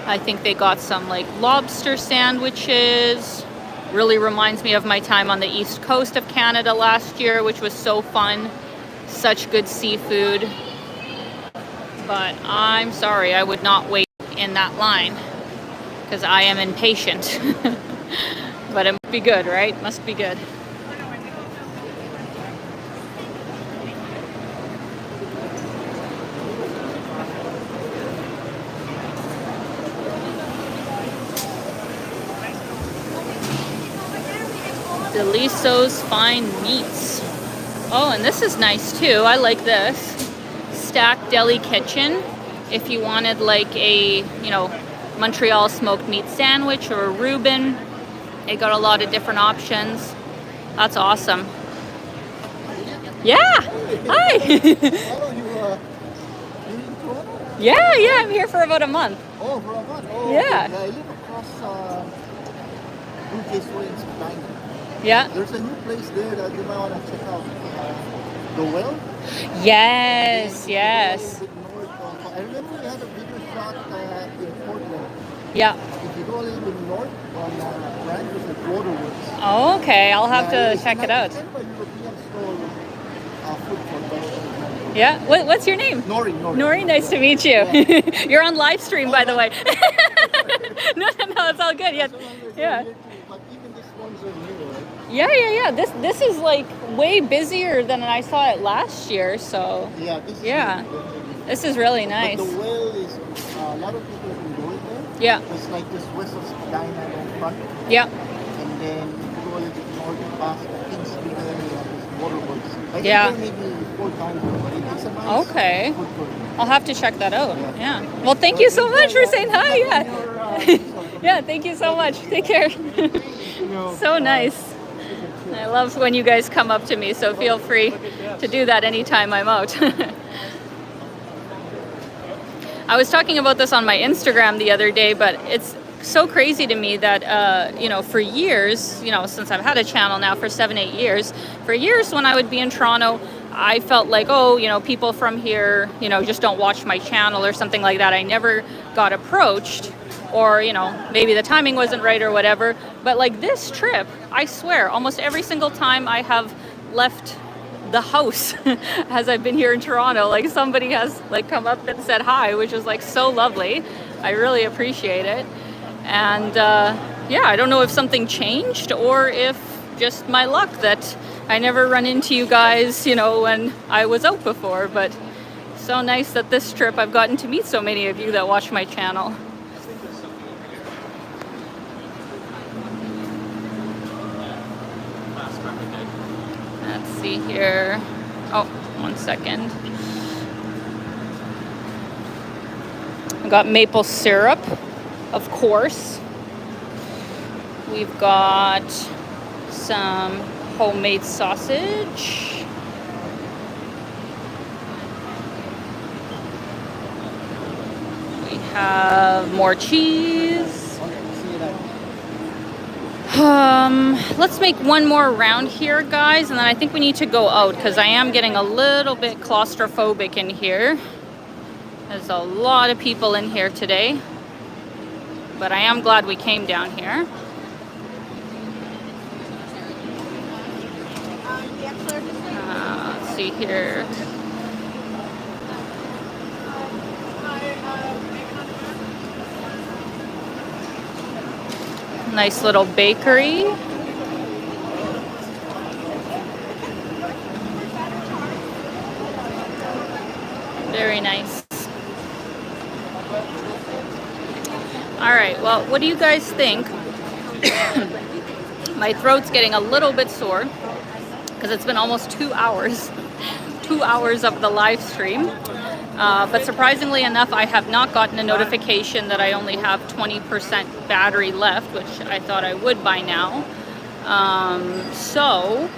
I think they got some like lobster sandwiches. Really reminds me of my time on the east coast of Canada last year, which was so fun. Such good seafood. But I'm sorry, I would not wait in that line because I am impatient. But it must be good, right? Must be good. Deliso's Fine Meats. Oh, and this is nice too. I like this. Stack Deli Kitchen. If you wanted like a, Montreal smoked meat sandwich or a Reuben, they got a lot of different options. That's awesome. Yeah. Hi. Hello, you in Toronto? Yeah, I'm here for about a month. Oh, for a month. Oh, Yeah. okay. I live across Luggage in Alina. Yeah. There's a new place there that you might want to check out. The Well. Yes, Then if you go a yes. little bit north I remember we had a video shot in Portland. Yeah. If you go a little bit north on Brand, there's a waterworks. Okay, I'll have Yeah, to check it out. It's kind of a European store food court. But, Yeah. What's your name? Nori. Nori, nice to meet you. Yeah. You're on live stream, by the way. No, it's all good. Yeah. Yeah. But even these ones are new, right? Yeah. This is like way busier than I saw it last year, so Yeah, this is yeah. new, definitely. This is really nice. But the well is a lot of people have been going there. Yeah. It's like this west of Spadina in front, Yeah. and then if you go a little bit north past the Kingsley there, you have this waterworks. I Yeah. think there maybe 4 times, but it's a nice Okay. food court. I'll have to check that out. Yeah. Yeah. Well, thank you so much for saying hi. Yeah. Yeah. Yeah, thank you so much. Take care. So nice. I love when you guys come up to me, so feel free to do that anytime I'm out. I was talking about this on my Instagram the other day, but it's so crazy to me that, for years, since I've had a channel now for 7-8 years, for years when I would be in Toronto, I felt like, people from here, just don't watch my channel or something like that. I never got approached, or, maybe the timing wasn't right or whatever. But like this trip, I swear, almost every single time I have left the house as I've been here in Toronto, like somebody has like come up and said hi, which is like so lovely. I really appreciate it. And I don't know if something changed or if just my luck that I never run into you guys, when I was out before. But so nice that this trip I've gotten to meet so many of you that watch my channel. Let's see here. Oh, 1 second. I've got maple syrup, of course. We've got some homemade sausage. We have more cheese. Let's make one more round here, guys, and then I think we need to go out because I am getting a little bit claustrophobic in here. There's a lot of people in here today, but I am glad we came down here. Let's see here. Nice little bakery. Very nice. All right, well, what do you guys think? My throat's getting a little bit sore because it's been almost 2 hours. 2 hours of the live stream. But surprisingly enough, I have not gotten a notification that I only have 20% battery left, which I thought I would by now. So,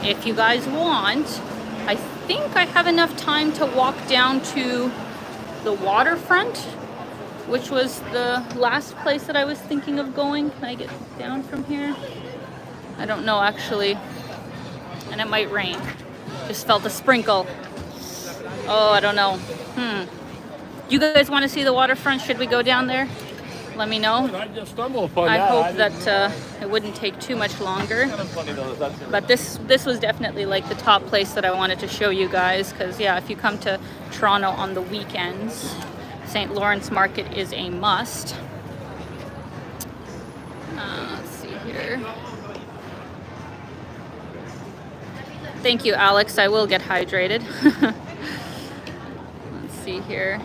if you guys want, I think I have enough time to walk down to the waterfront, which was the last place that I was thinking of going. Can I get down from here? I don't know, actually. And it might rain. Just felt a sprinkle. Oh, I don't know. You guys want to see the waterfront? Should we go down there? Let me know. I just stumbled upon I that. hope that it wouldn't take too much longer. But this was definitely like the top place that I wanted to show you guys because, yeah, if you come to Toronto on the weekends, St. Lawrence Market is a must. Let's see here. Thank you, Alex. I will get hydrated. Let's see here.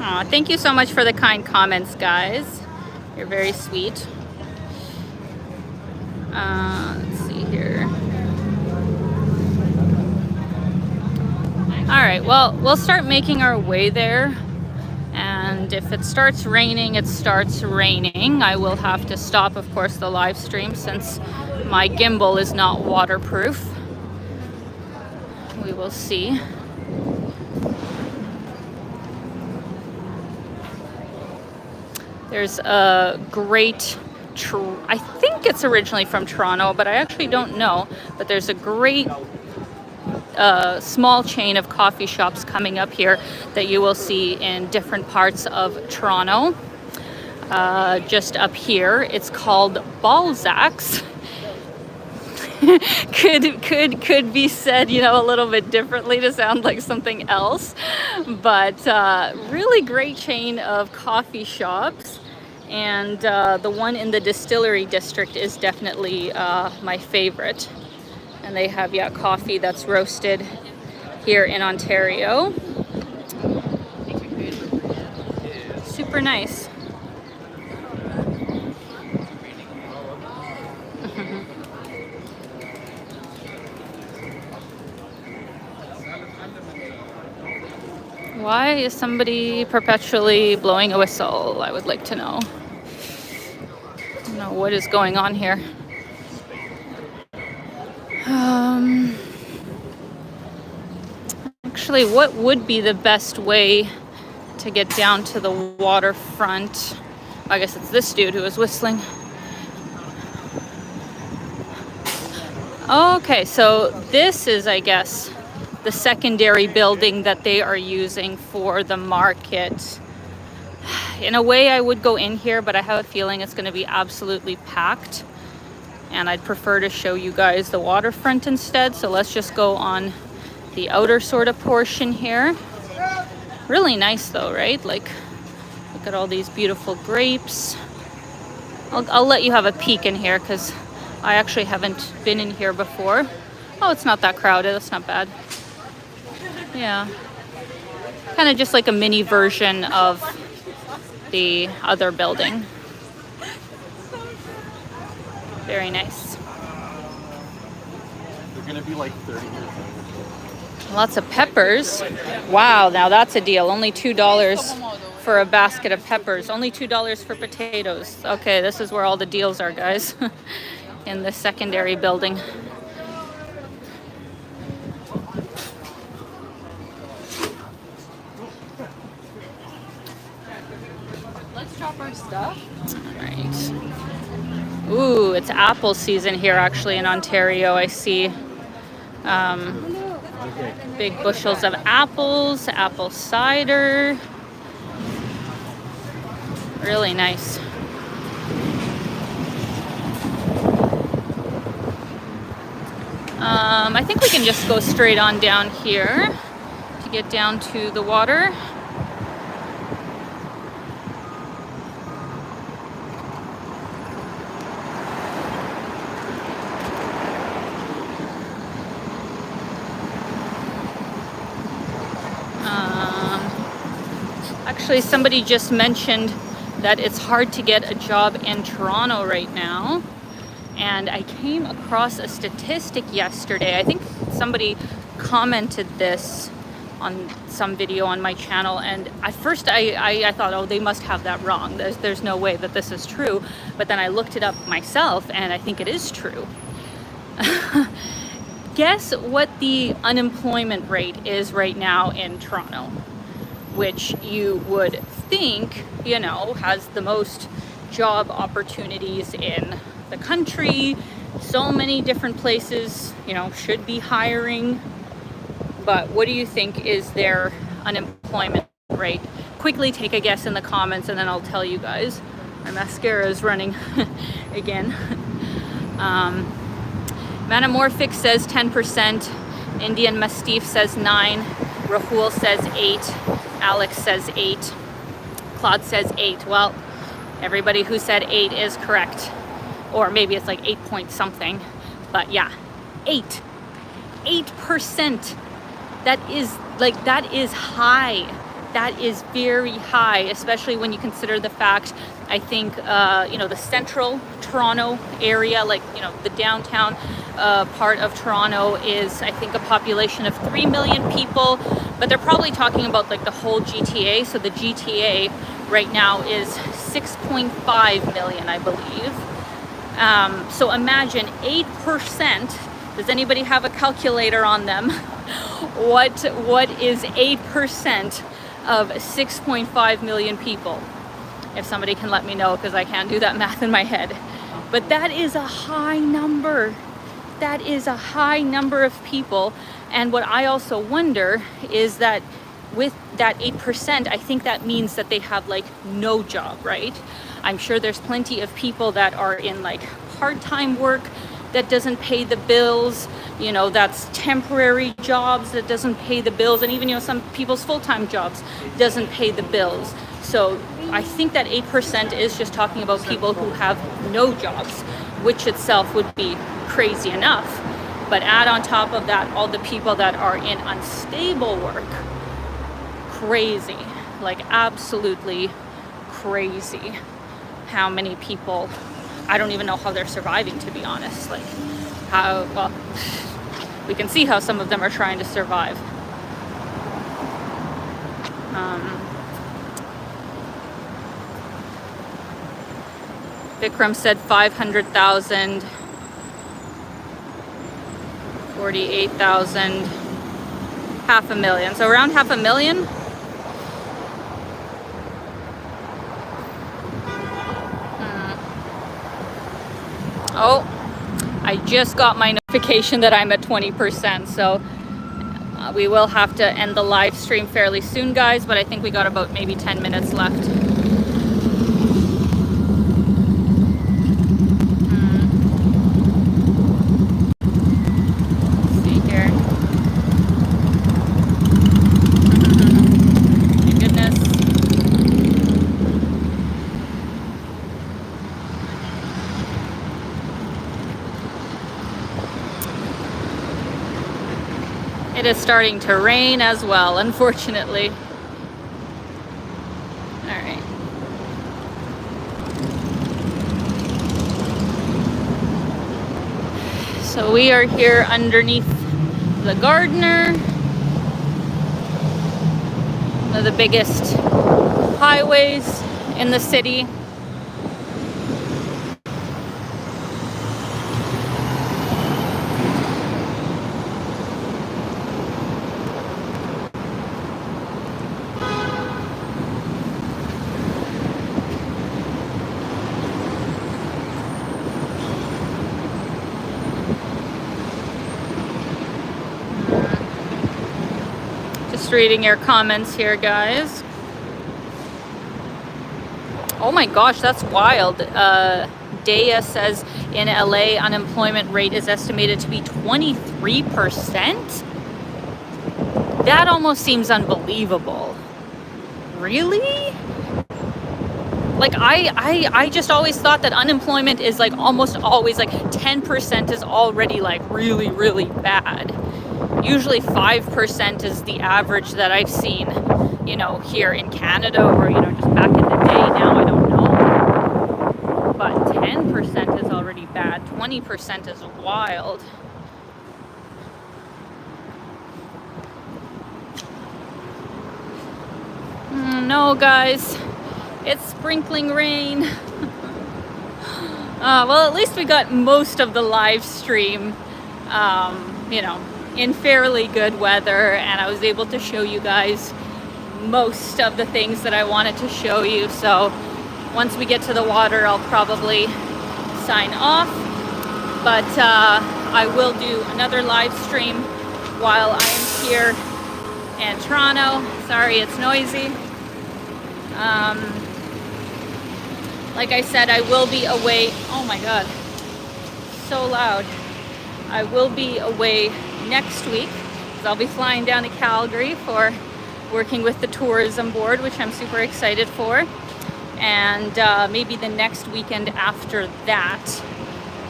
Aw, thank you so much for the kind comments, guys. You're very sweet. Let's see here. All right, well, we'll start making our way there. And And if it starts raining, it starts raining. I will have to stop, of course, the live stream since my gimbal is not waterproof. We will see. There's a great, I think it's originally from Toronto, but I actually don't know. But there's a great small chain of coffee shops coming up here that you will see in different parts of Toronto. Just up here, it's called Balzac's. could be said, you know, a little bit differently to sound like something else, but really great chain of coffee shops. And the one in the distillery district is definitely my favorite. And they have, yeah, coffee that's roasted here in Ontario. Super nice. Why is somebody perpetually blowing a whistle? I would like to know. I don't know what is going on here. Actually, what would be the best way to get down to the waterfront? I guess it's this dude who is whistling. Okay, so this is, I guess, the secondary building that they are using for the market. In a way, I would go in here, but I have a feeling it's going to be absolutely packed. And I'd prefer to show you guys the waterfront instead. So let's just go on the outer sort of portion here. Really nice though, right? Like, look at all these beautiful grapes. I'll let you have a peek in here because I actually haven't been in here before. Oh, it's not that crowded. That's not bad. Yeah, kind of just like a mini version of the other building. Very nice. They're gonna be like 30 years old. Lots of peppers. Wow, now that's a deal. Only $2 for a basket of peppers. Only $2 for potatoes. Okay, this is where all the deals are, guys. In the secondary building. Our stuff. All right. Ooh, it's apple season here actually in Ontario. I see big bushels of apples, apple cider. Really nice. I think we can just go straight on down here to get down to the water. Actually, somebody just mentioned that it's hard to get a job in Toronto right now. And I came across a statistic yesterday. I think somebody commented this on some video on my channel. And at first I thought, oh, they must have that wrong. There's no way that this is true. But then I looked it up myself and I think it is true. Guess what the unemployment rate is right now in Toronto? Which you would think, you know, has the most job opportunities in the country. So many different places, you know, should be hiring. But what do you think is their unemployment rate? Quickly take a guess in the comments and then I'll tell you guys. My mascara is running again. Manamorphic says 10%. Indian Mastiff says 9. Rahul says 8. Alex says 8. Claude says 8. Well, everybody who said 8 is correct. Or maybe it's like 8 point something. But yeah, 8. 8%. That is high. That is very high, especially when you consider the fact, I think, you know, the central Toronto area, like, you know, the downtown, part of Toronto is, I think, a population of 3 million people, but they're probably talking about like the whole GTA. So the GTA right now is 6.5 million, I believe. So imagine 8%. Does anybody have a calculator on them? What is 8% of 6.5 million people? If somebody can let me know, because I can't do that math in my head. But that is a high number. That is a high number of people. And what I also wonder is that with that 8%, I think that means that they have like no job, right? I'm sure there's plenty of people that are in like part-time work that doesn't pay the bills, you know, that's temporary jobs that doesn't pay the bills, and even, you know, some people's full-time jobs doesn't pay the bills. So I think that 8% is just talking about people who have no jobs, which itself would be crazy enough. But add on top of that all the people that are in unstable work. Crazy, like absolutely crazy. How many people, I don't even know how they're surviving, to be honest. Like how, well, we can see how some of them are trying to survive. Vikram said 500,000, 48,000, 500,000. So around 500,000. Oh, I just got my notification that I'm at 20%. So we will have to end the live stream fairly soon, guys. But I think we got about maybe 10 minutes left. It is starting to rain as well, unfortunately. All right. So we are here underneath the Gardiner, one of the biggest highways in the city. Just reading your comments here, guys. Oh my gosh, that's wild. Daya says in LA, unemployment rate is estimated to be 23%. That almost seems unbelievable. Really? Like I just always thought that unemployment is like almost always like 10% is already like really, really bad. Usually 5% is the average that I've seen, you know, here in Canada, or, you know, just back in the day. Now I don't know. But 10% is already bad. 20% is wild. No, guys. It's sprinkling rain. Well, at least we got most of the live stream, you know, in fairly good weather, and I was able to show you guys most of the things that I wanted to show you. So once we get to the water, I'll probably sign off, but I will do another live stream while I'm here in Toronto. Sorry, it's noisy. Like I said, I will be away. Oh my God, so loud. I will be away next week, because I'll be flying down to Calgary for working with the tourism board, which I'm super excited for. And maybe the next weekend after that,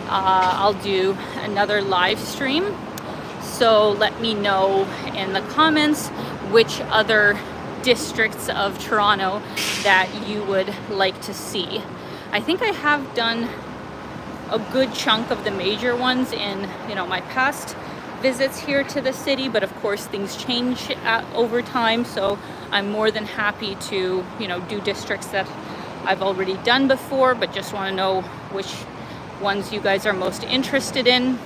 I'll do another live stream. So let me know in the comments which other districts of Toronto that you would like to see. I think I have done a good chunk of the major ones in, you know, my past visits here to the city, but of course things change over time, so I'm more than happy to, you know, do districts that I've already done before, but just want to know which ones you guys are most interested in.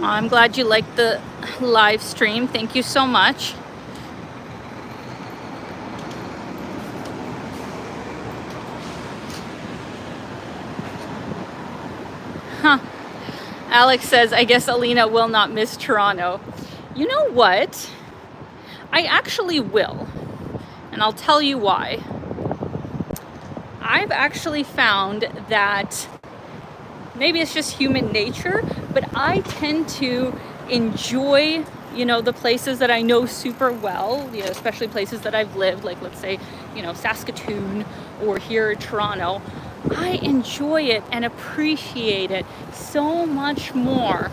I'm glad you liked the live stream. Thank you so much. Huh. Alex says, I guess Alina will not miss Toronto. You know what? I actually will. And I'll tell you why. I've actually found that maybe it's just human nature, but I tend to enjoy, you know, the places that I know super well, you know, especially places that I've lived, like let's say, you know, Saskatoon or here in Toronto. I enjoy it and appreciate it so much more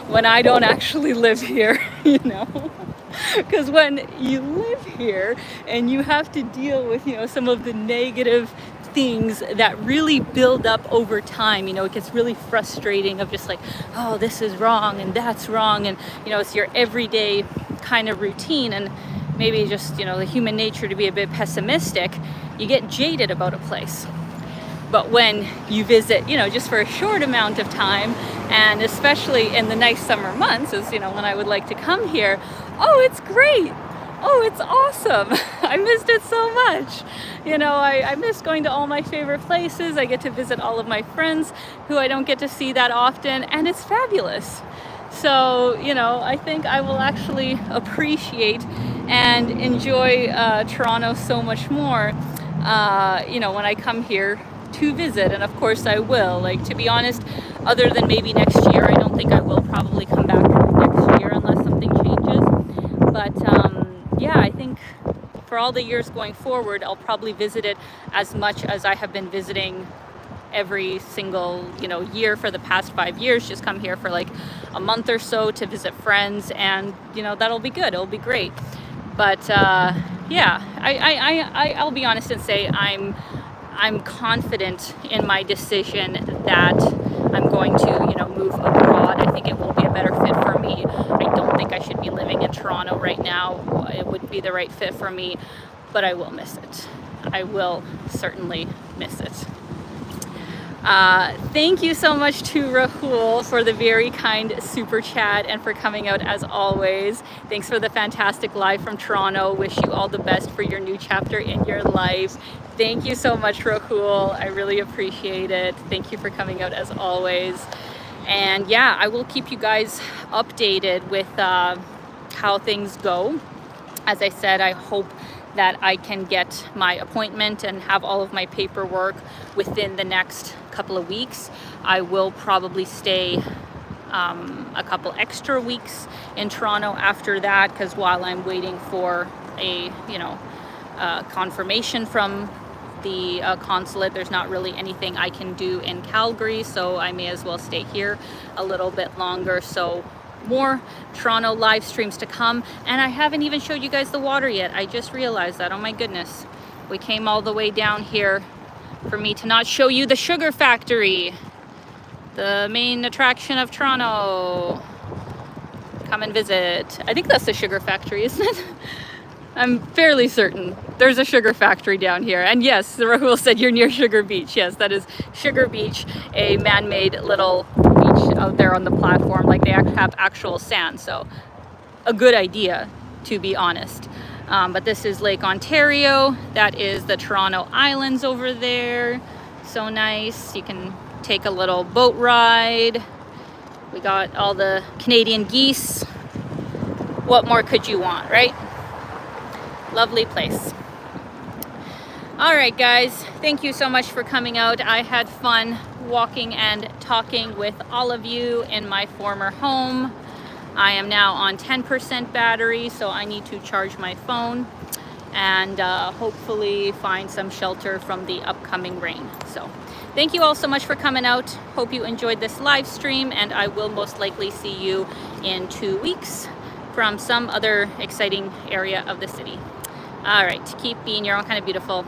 when I don't actually live here, you know? Because when you live here and you have to deal with, you know, some of the negative things that really build up over time, you know, it gets really frustrating of just like, oh, this is wrong and that's wrong, and you know, it's your everyday kind of routine, and maybe just, you know, the human nature to be a bit pessimistic, you get jaded about a place. But when you visit, you know, just for a short amount of time, and especially in the nice summer months, is, you know, when I would like to come here, oh, it's great. Oh, it's awesome. I missed it so much. You know, I miss going to all my favorite places. I get to visit all of my friends who I don't get to see that often, and it's fabulous. So, you know, I think I will actually appreciate and enjoy Toronto so much more, you know, when I come here to visit. And of course I will. Like, to be honest, other than maybe next year, I don't think I will probably come back next year unless something changes. But yeah, I think for all the years going forward, I'll probably visit it as much as I have been visiting every single, you know, year for the past 5 years. Just come here for like a month or so to visit friends, and you know, that'll be good. It'll be great. But yeah, I'll be honest and say I'm confident in my decision that I'm going to, you know, move abroad. I think it will be a better fit for me. I don't think I should be living in Toronto right now. It wouldn't be the right fit for me, but I will miss it. I will certainly miss it. Thank you so much to Rahul for the very kind super chat and for coming out as always. Thanks for the fantastic live from Toronto. Wish you all the best for your new chapter in your life. Thank you so much, Rahul. I really appreciate it. Thank you for coming out as always. And yeah, I will keep you guys updated with how things go. As I said, I hope that I can get my appointment and have all of my paperwork within the next couple of weeks. I will probably stay a couple extra weeks in Toronto after that, because while I'm waiting for a, you know, confirmation from the consulate, there's not really anything I can do in Calgary, so I may as well stay here a little bit longer. So more Toronto live streams to come. And I haven't even showed you guys the water yet. I just realized that. Oh my goodness, we came all the way down here for me to not show you the sugar factory, the main attraction of Toronto. Come and visit. I think that's the sugar factory, isn't it? I'm fairly certain there's a sugar factory down here. And yes, Rahul said you're near Sugar Beach. Yes, that is Sugar Beach, a man-made little beach out there on the platform. Like, they have actual sand, so a good idea, to be honest. But this is Lake Ontario. That is the Toronto Islands over there. So nice. You can take a little boat ride. We got all the Canadian geese. What more could you want, right? Lovely place. All right, guys, thank you so much for coming out. I had fun walking and talking with all of you in my former home. I am now on 10% battery, so I need to charge my phone. and hopefully find some shelter from the upcoming rain. So thank you all so much for coming out. Hope you enjoyed this live stream, and I will most likely see you in 2 weeks from some other exciting area of the city. All right, keep being your own kind of beautiful.